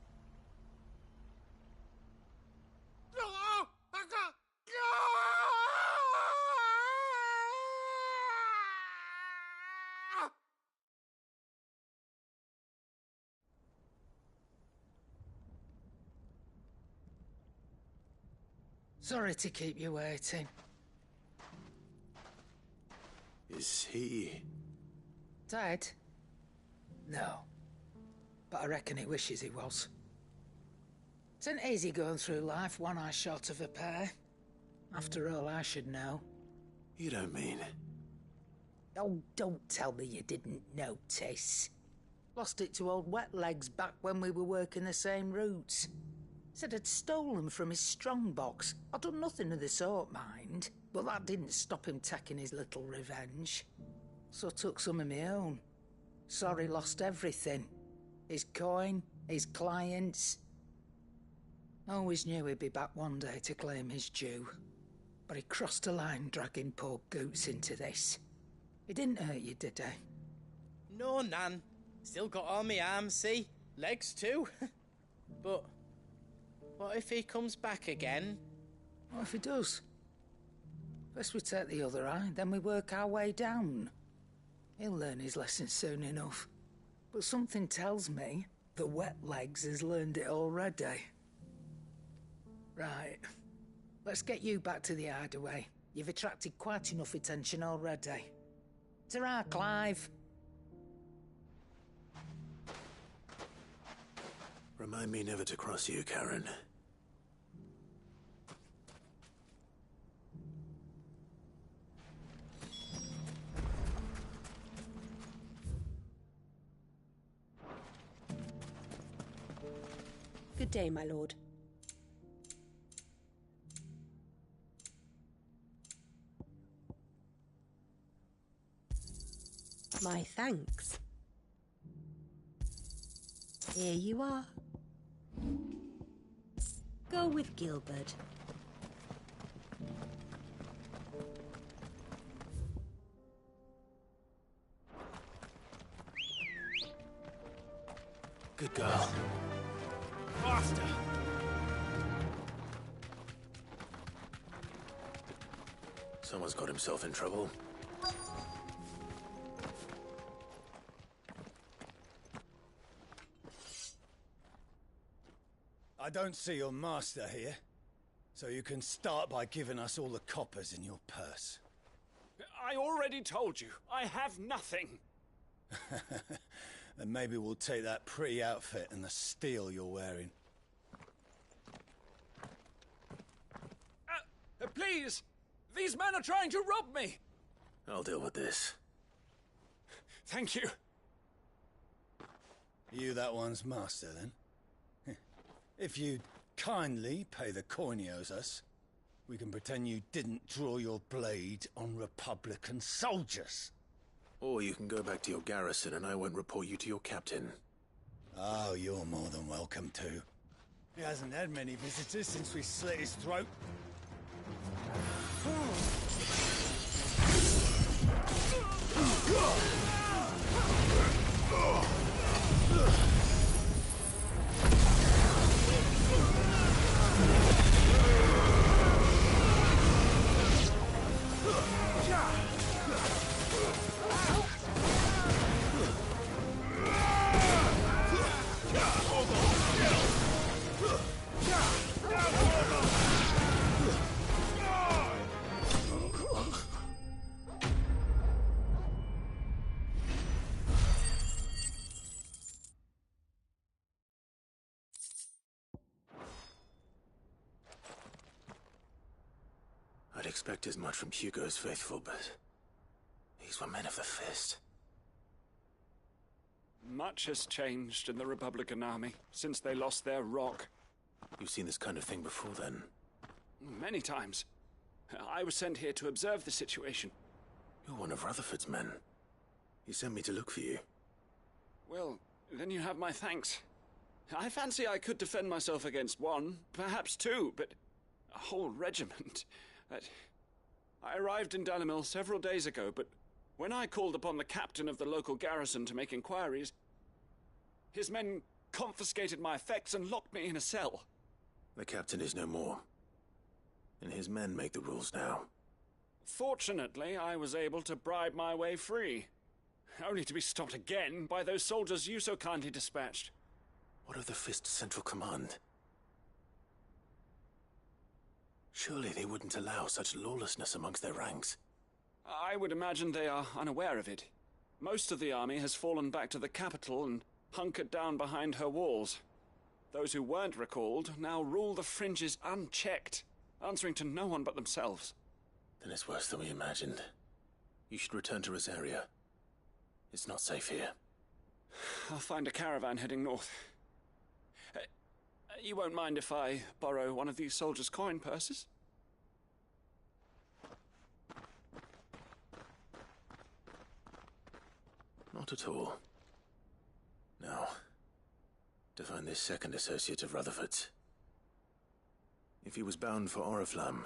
Sorry to keep you waiting. Is he... Dead? No. But I reckon he wishes he was. It isn't easy going through life one eye short of a pair. After all, I should know. You don't mean... Oh, don't tell me you didn't notice. Lost it to old Wet Legs back when we were working the same routes. Said I'd stolen from his strongbox. I'd done nothing of the sort, mind. But that didn't stop him taking his little revenge. So I took some of my own. Sorry, lost everything. His coin, his clients. I always knew he'd be back one day to claim his due. But he crossed a line dragging poor Goots into this. He didn't hurt you, did he? No, Nan. Still got all my arms, see? Legs too. But what if he comes back again? What if he does? First we take the other eye, then we work our way down. He'll learn his lesson soon enough. But something tells me the wet legs has learned it already. Right. Let's get you back to the hideaway. You've attracted quite enough attention already. Ta-ra, Clive. Remind me never to cross you, Karen. Good day, my lord. My thanks. Here you are. Go with Gilbert. Good girl. Faster! Someone's got himself in trouble. I don't see your master here, so you can start by giving us all the coppers in your purse. I already told you, I have nothing. Then maybe we'll take that pretty outfit and the steel you're wearing. Please! These men are trying to rob me! I'll deal with this. Thank you. You that one's master, then? If you'd kindly pay the coin he owes us, we can pretend you didn't draw your blade on Republican soldiers. Or you can go back to your garrison and I won't report you to your captain. Oh, you're more than welcome to. He hasn't had many visitors since we slit his throat. I'd expect as much from Hugo's faithful, but these were men of the fist. Much has changed in the Republican army since they lost their rock. You've seen this kind of thing before, then? Many times. I was sent here to observe the situation. You're one of Rutherford's men. He sent me to look for you. Well, then you have my thanks. I fancy I could defend myself against one, perhaps two, but a whole regiment. I arrived in Dalimil several days ago, but when I called upon the captain of the local garrison to make inquiries, his men confiscated my effects and locked me in a cell. The captain is no more, and his men make the rules now. Fortunately, I was able to bribe my way free, only to be stopped again by those soldiers you so kindly dispatched. What of the Fist's Central Command? Surely they wouldn't allow such lawlessness amongst their ranks. I would imagine they are unaware of it. Most of the army has fallen back to the capital and hunkered down behind her walls. Those who weren't recalled now rule the fringes unchecked, answering to no one but themselves. Then it's worse than we imagined. You should return to Rosaria. It's not safe here. I'll find a caravan heading north. You won't mind if I borrow one of these soldiers' coin purses? Not at all. Now, to find this second associate of Rutherford's. If he was bound for Oriflamme,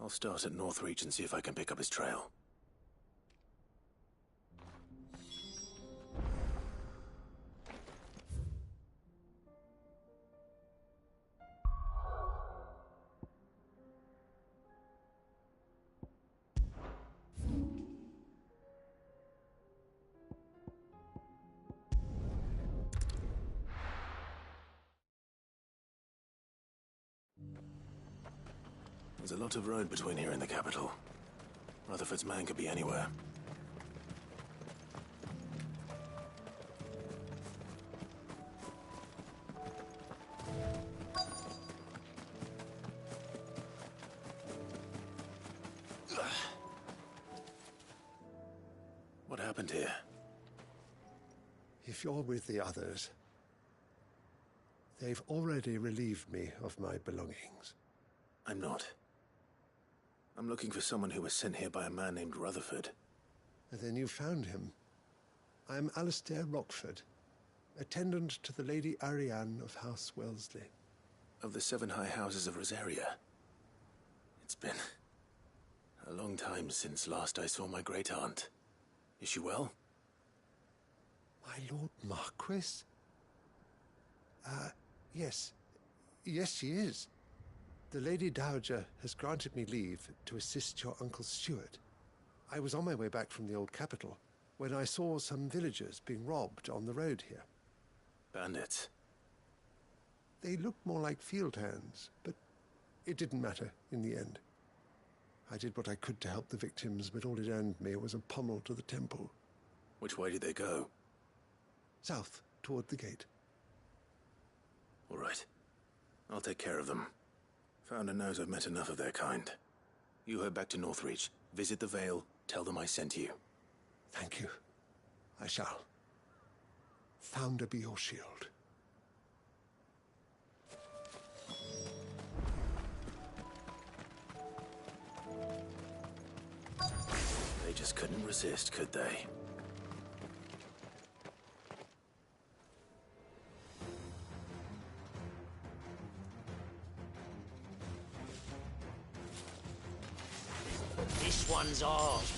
I'll start at Northreach and see if I can pick up his trail. There's a lot of road between here and the capital. Rutherford's man could be anywhere. What happened here? If you're with the others, they've already relieved me of my belongings. I'm not. I'm looking for someone who was sent here by a man named Rutherford. And then you found him. I am Alistair Rockford, attendant to the Lady Ariane of House Wellesley. Of the 7 high houses of Rosaria. It's been a long time since last I saw my great-aunt. Is she well? My Lord Marquis? Yes. Yes, she is. The Lady Dowager has granted me leave to assist your Uncle Stuart. I was on my way back from the old capital when I saw some villagers being robbed on the road here. Bandits? They looked more like field hands, but it didn't matter in the end. I did what I could to help the victims, but all it earned me was a pommel to the temple. Which way did they go? South, toward the gate. All right. I'll take care of them. Founder knows I've met enough of their kind. You head back to Northreach, visit the Vale, tell them I sent you. Thank you. I shall. Founder be your shield. They just couldn't resist, could they? This one's ours.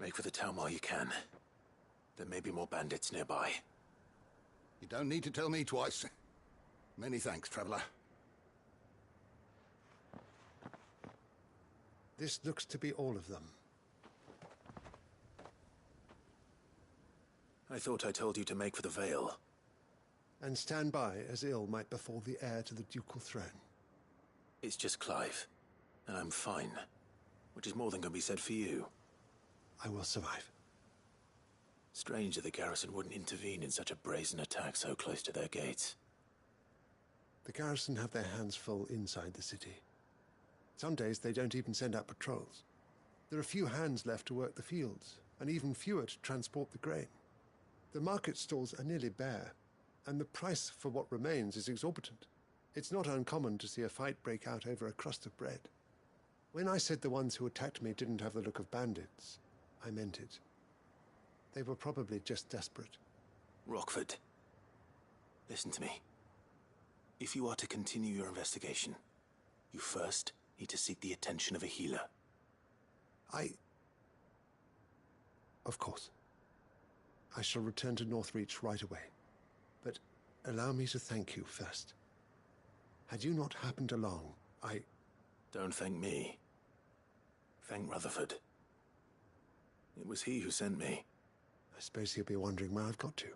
Make for the town while you can. There may be more bandits nearby. You don't need to tell me twice. Many thanks, traveler. This looks to be all of them. I thought I told you to make for the Vale. And stand by as ill might befall the heir to the ducal throne. It's just Clive, and I'm fine. Which is more than can be said for you. I will survive. Strange that the garrison wouldn't intervene in such a brazen attack so close to their gates. The garrison have their hands full inside the city. Some days they don't even send out patrols. There are few hands left to work the fields, and even fewer to transport the grain. The market stalls are nearly bare, and the price for what remains is exorbitant. It's not uncommon to see a fight break out over a crust of bread. When I said the ones who attacked me didn't have the look of bandits, I meant it. They were probably just desperate. Rockford, listen to me. If you are to continue your investigation, you first need to seek the attention of a healer. Of course. I shall return to Northreach right away. But allow me to thank you first. Had you not happened along, Don't thank me. Thank Rutherford. It was he who sent me. I suppose he'll be wondering where I've got to.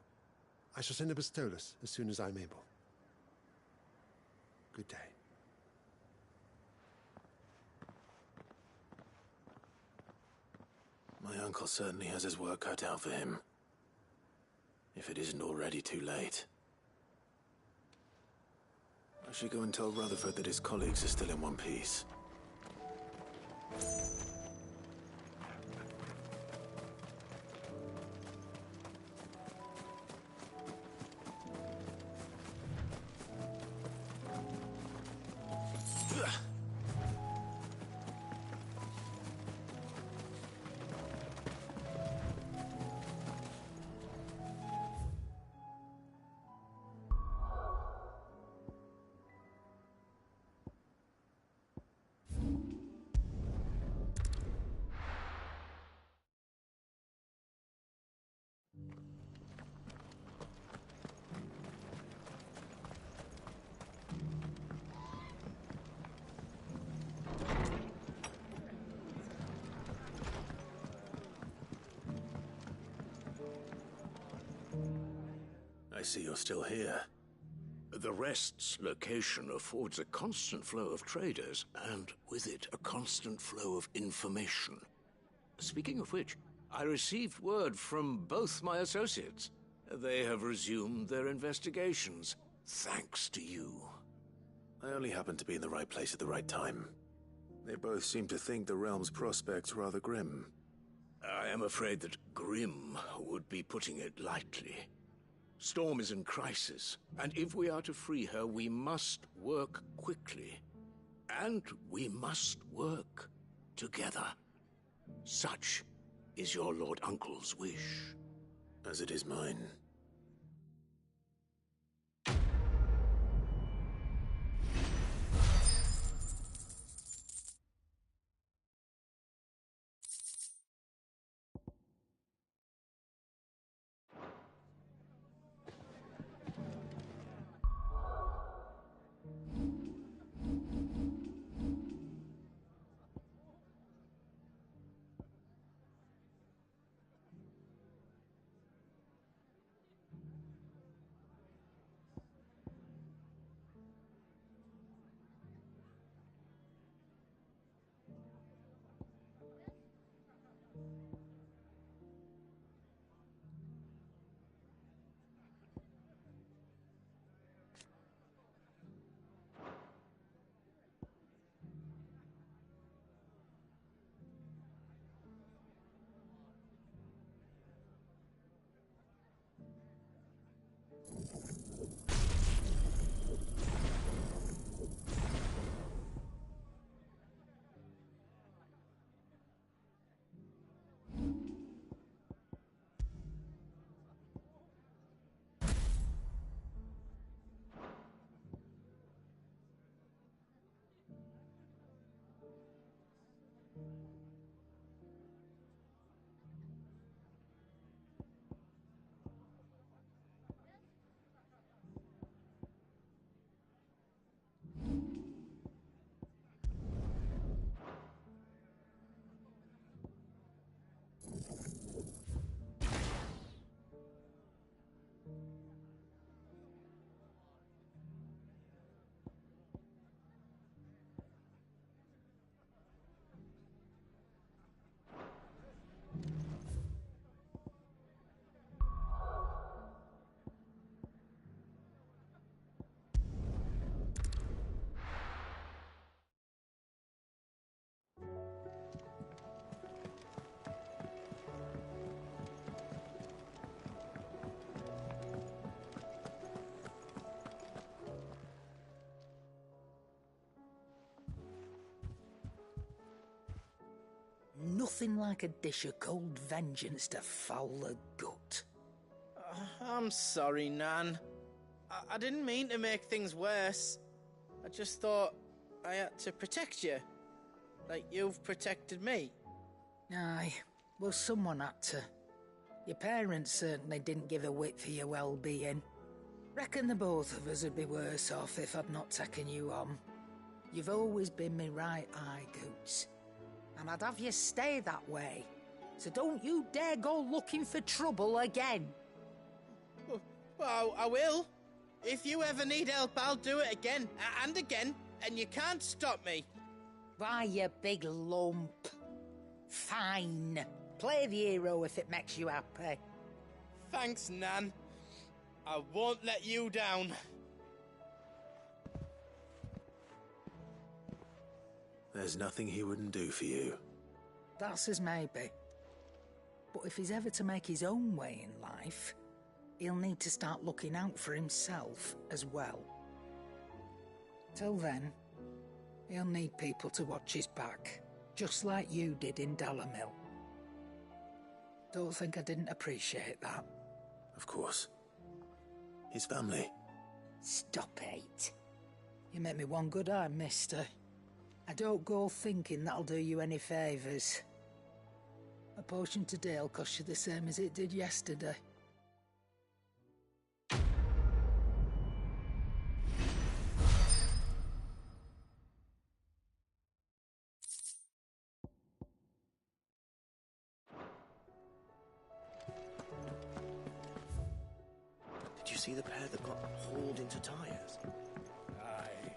I shall send a Bistolus as soon as I'm able. Good day. My uncle certainly has his work cut out for him. If it isn't already too late. I should go and tell Rutherford that his colleagues are still in one piece. I see you're still here. The Rest's location affords a constant flow of traders, and with it, a constant flow of information. Speaking of which, I received word from both my associates. They have resumed their investigations, thanks to you. I only happened to be in the right place at the right time. They both seem to think the realm's prospects rather grim. I am afraid that grim would be putting it lightly. Storm is in crisis, and if we are to free her, we must work quickly. And we must work together. Such is your Lord Uncle's wish. As it is mine. nothing like a dish of cold vengeance to foul the gut. I'm sorry, Nan. I didn't mean to make things worse. I just thought I had to protect you. Like you've protected me. Aye, well, someone had to. Your parents certainly didn't give a whit for your well-being. Reckon the both of us would be worse off if I'd not taken you on. You've always been me right eye, Goots. And I'd have you stay that way. So don't you dare go looking for trouble again. Well, I will. If you ever need help, I'll do it again and again, and you can't stop me. Why, you big lump. Fine. Play the hero if it makes you happy. Thanks, Nan. I won't let you down. There's nothing he wouldn't do for you. That's as maybe. But if he's ever to make his own way in life, he'll need to start looking out for himself as well. Till then, he'll need people to watch his back, just like you did in Dalamil. Don't think I didn't appreciate that. Of course. His family. Stop it. You make me one good eye, mister. I don't go thinking that'll do you any favours. A potion today'll cost you the same as it did yesterday. Did you see the pair that got hauled into tyres? Aye.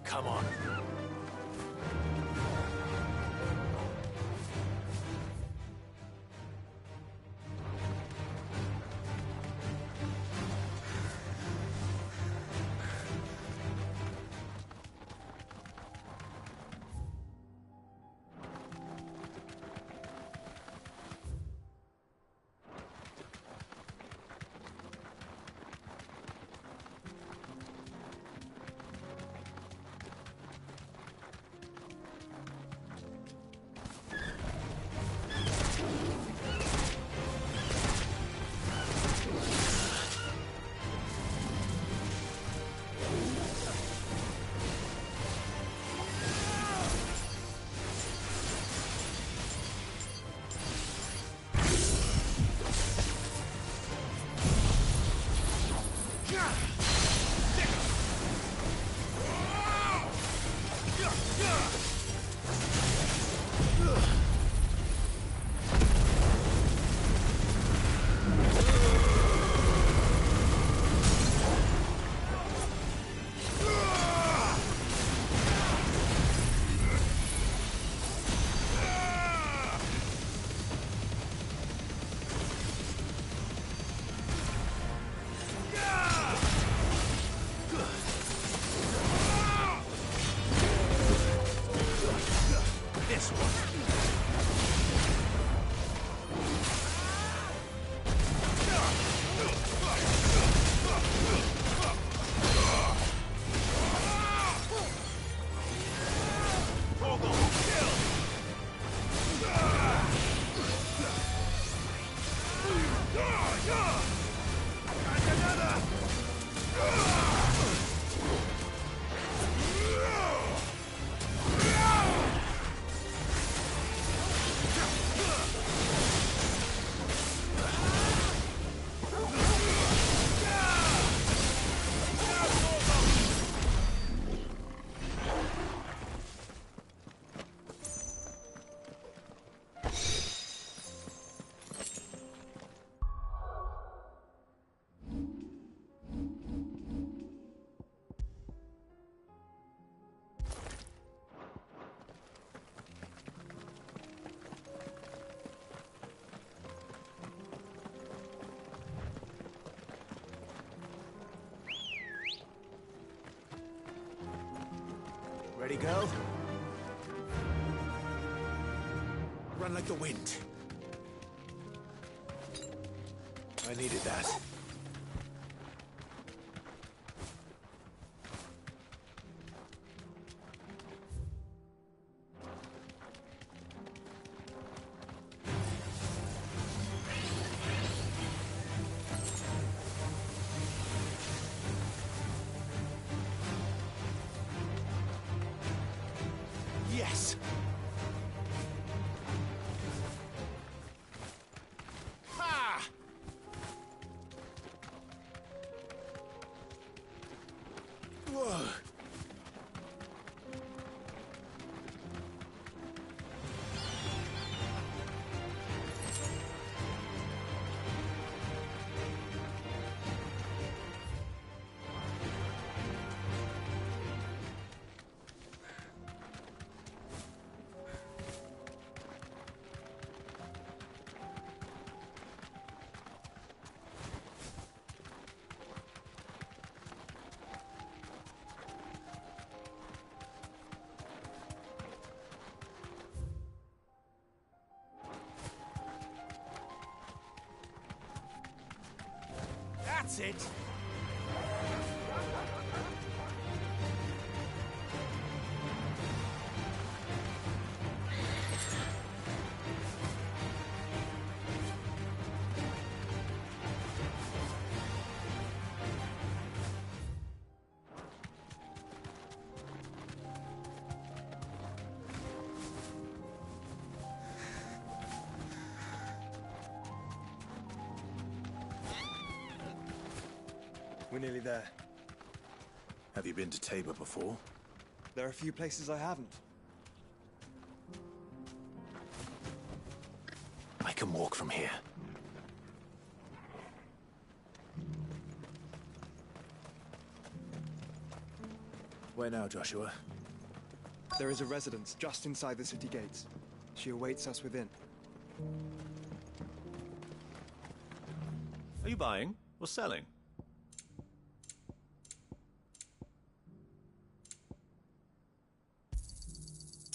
Come on. Ready, girl? Run like the wind. I needed that. Yes! Ha! Whoa! That's it! We're nearly there. Have you been to Tabor before? There are a few places I haven't. I can walk from here. Where now, Joshua? There is a residence just inside the city gates. She awaits us within. Are you buying or selling?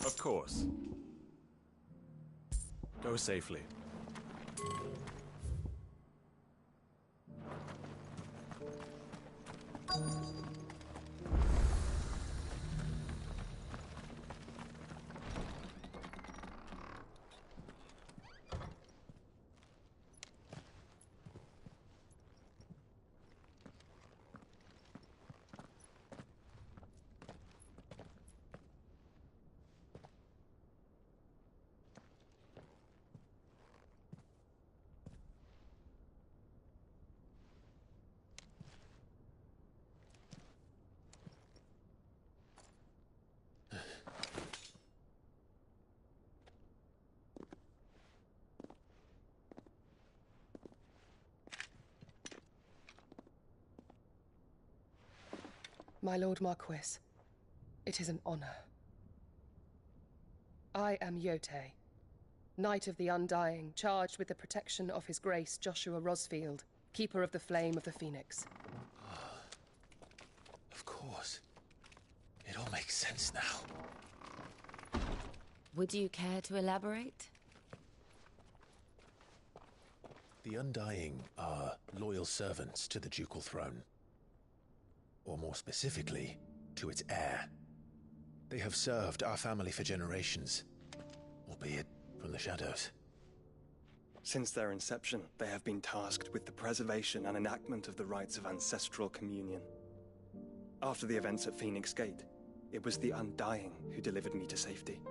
Of course. Go safely. My Lord Marquis, it is an honor. I am Yotei, Knight of the Undying, charged with the protection of His Grace Joshua Rosfield, Keeper of the Flame of the Phoenix. Of course. It all makes sense now. Would you care to elaborate? The Undying are loyal servants to the ducal throne. Or more specifically, to its heir. They have served our family for generations, albeit from the shadows. Since their inception, they have been tasked with the preservation and enactment of the rites of ancestral communion. After the events at Phoenix Gate, it was the Undying who delivered me to safety.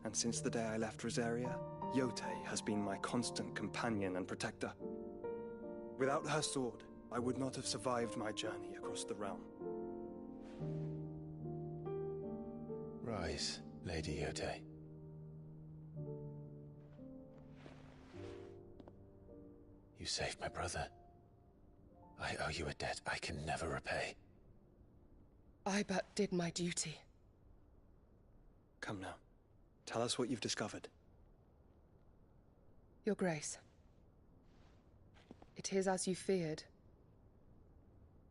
And since the day I left Rosaria, Yotei has been my constant companion and protector. Without her sword, I would not have survived my journey across the realm. Rise, Lady Yotei. You saved my brother. I owe you a debt I can never repay. I but did my duty. Come now. Tell us what you've discovered. Your Grace. It is as you feared.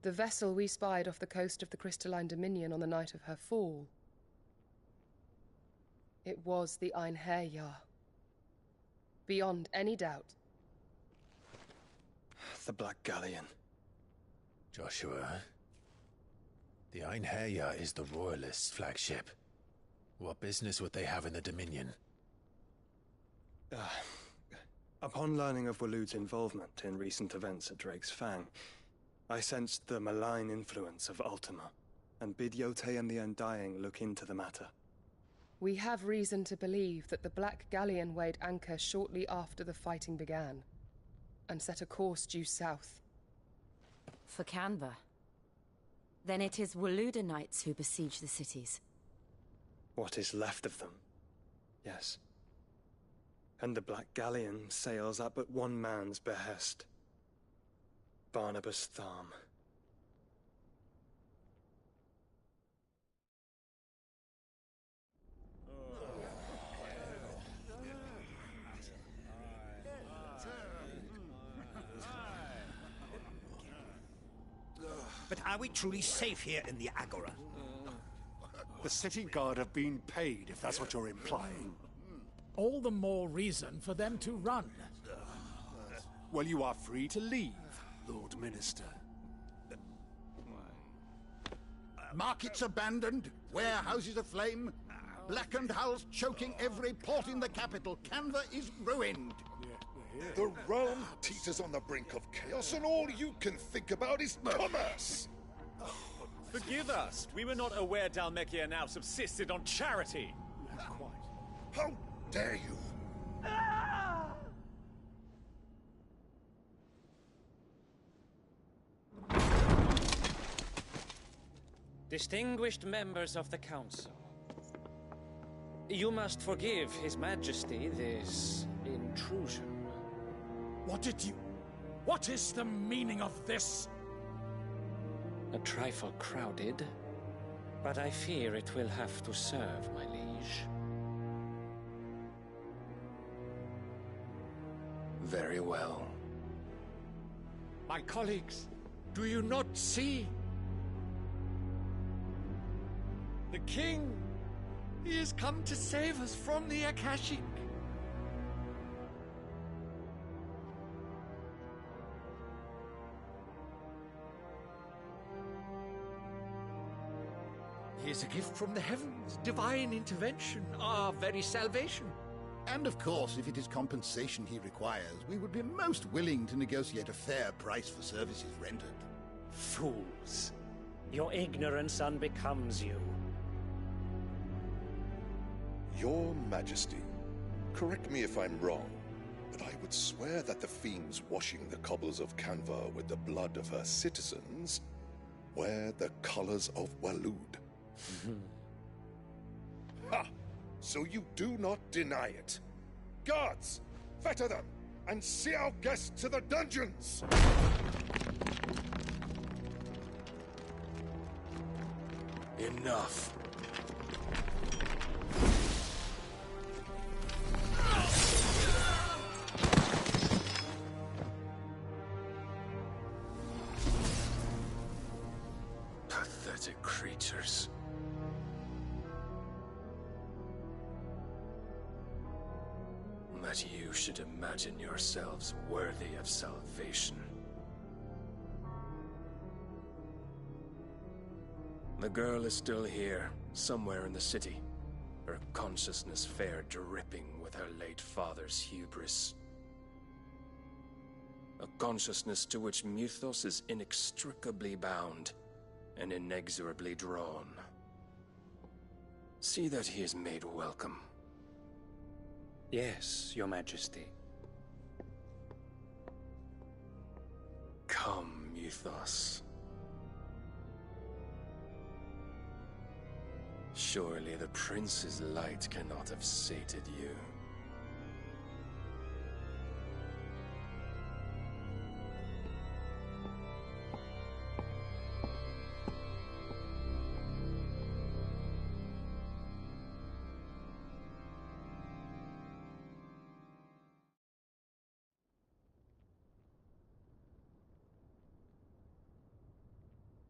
The vessel we spied off the coast of the Crystalline Dominion on the night of her fall. It was the Einherjar. Beyond any doubt. The Black Galleon. Joshua, the Einherjar is the Royalists' flagship. What business would they have in the Dominion? Upon learning of Waloed's involvement in recent events at Drake's Fang, I sensed the malign influence of Ultima, and bid Yotei and the Undying look into the matter. We have reason to believe that the Black Galleon weighed anchor shortly after the fighting began, and set a course due south. For Canva. Then it is Waloed knights who besiege the cities. What is left of them, yes. And the Black Galleon sails at but one man's behest. Barnabas Tharm. But are we truly safe here in the Agora? The city guard have been paid, if that's what you're implying. All the more reason for them to run. Well, you are free to leave, Lord Minister. Markets abandoned, warehouses aflame, blackened hulls choking every port in the capital. Canva is ruined. The realm teeters on the brink of chaos, and all you can think about is commerce! Forgive us. We were not aware Dhalmekia now subsisted on charity. How dare you? Distinguished members of the Council, you must forgive His Majesty this intrusion. What is the meaning of this? A trifle crowded, but I fear it will have to serve, my liege. Very well. My colleagues, do you not see? The King, he has come to save us from the Akashic. He is a gift from the heavens, divine intervention, our very salvation. And of course, if it is compensation he requires, we would be most willing to negotiate a fair price for services rendered. Fools. Your ignorance unbecomes you. Your Majesty, correct me if I'm wrong, but I would swear that the fiends washing the cobbles of Canva with the blood of her citizens wear the colors of Waloed. Ha! So you do not deny it. Guards, fetter them, and see our guests to the dungeons! Enough. Pathetic creatures. That you should imagine yourselves worthy of salvation. The girl is still here, somewhere in the city, her consciousness fair dripping with her late father's hubris. A consciousness to which Mythos is inextricably bound and inexorably drawn. See that he is made welcome. Yes, Your Majesty. Come, Mythos. Surely the prince's light cannot have sated you.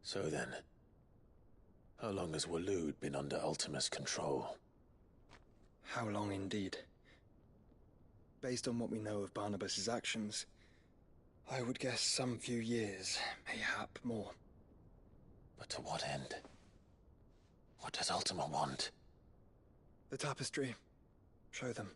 So then, how long has Waloed been under Ultima's control? How long indeed? Based on what we know of Barnabas's actions, I would guess some few years, mayhap more. But to what end? What does Ultima want? The tapestry. Show them.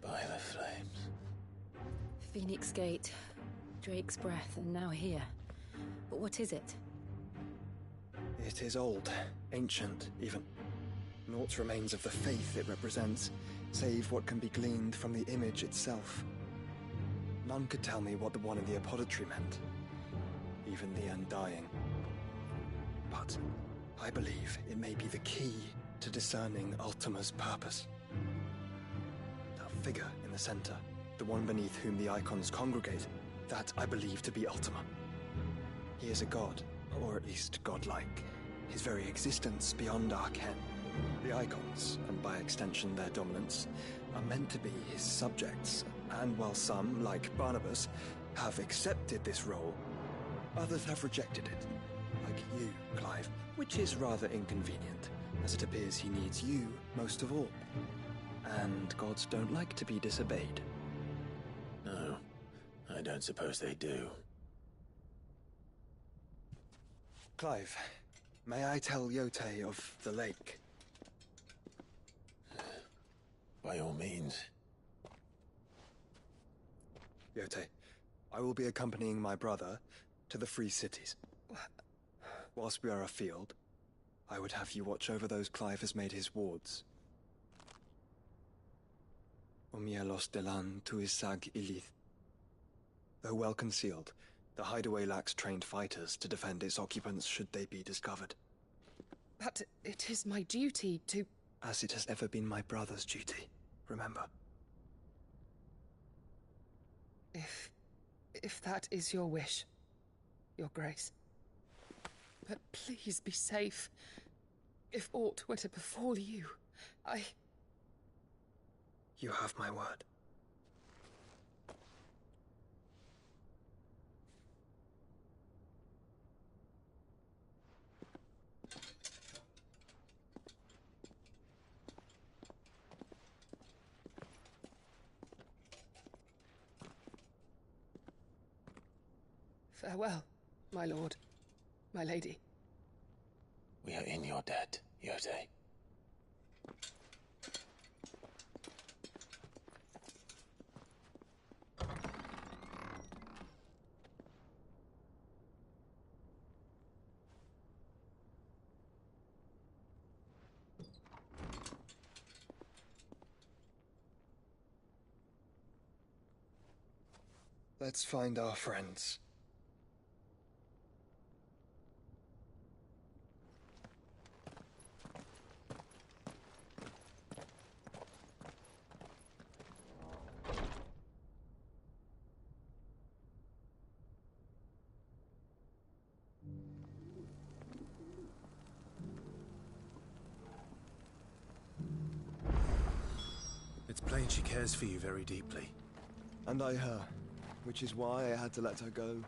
By the flames. Phoenix Gate, Drake's Breath, and now here. But what is it? It is old, ancient, even. Naught remains of the faith it represents, save what can be gleaned from the image itself. None could tell me what the one in the apothecary meant, even the Undying. But I believe it may be the key to discerning Ultima's purpose. That figure in the center, the one beneath whom the icons congregate, that I believe to be Ultima. He is a god, or at least godlike, his very existence beyond our ken. The icons, and by extension their dominants, are meant to be his subjects, and while some, like Barnabas, have accepted this role, others have rejected it, like you, Clive, which is rather inconvenient, as it appears he needs you most of all. And gods don't like to be disobeyed. No, I don't suppose they do. Clive, may I tell Yote of the lake? By all means. Yote, I will be accompanying my brother to the Free Cities. Whilst we are afield, I would have you watch over those Clive has made his wards. Omielos delan tuisag ilith. Though well concealed, the hideaway lacks trained fighters to defend its occupants should they be discovered. But it is my duty to... As it has ever been my brother's duty, remember. If that is your wish, Your Grace. But please be safe. If aught were to befall you, You have my word. Farewell, my lord, my lady. We are in your debt, Yote. Let's find our friends. It's plain she cares for you very deeply. And I her, which is why I had to let her go.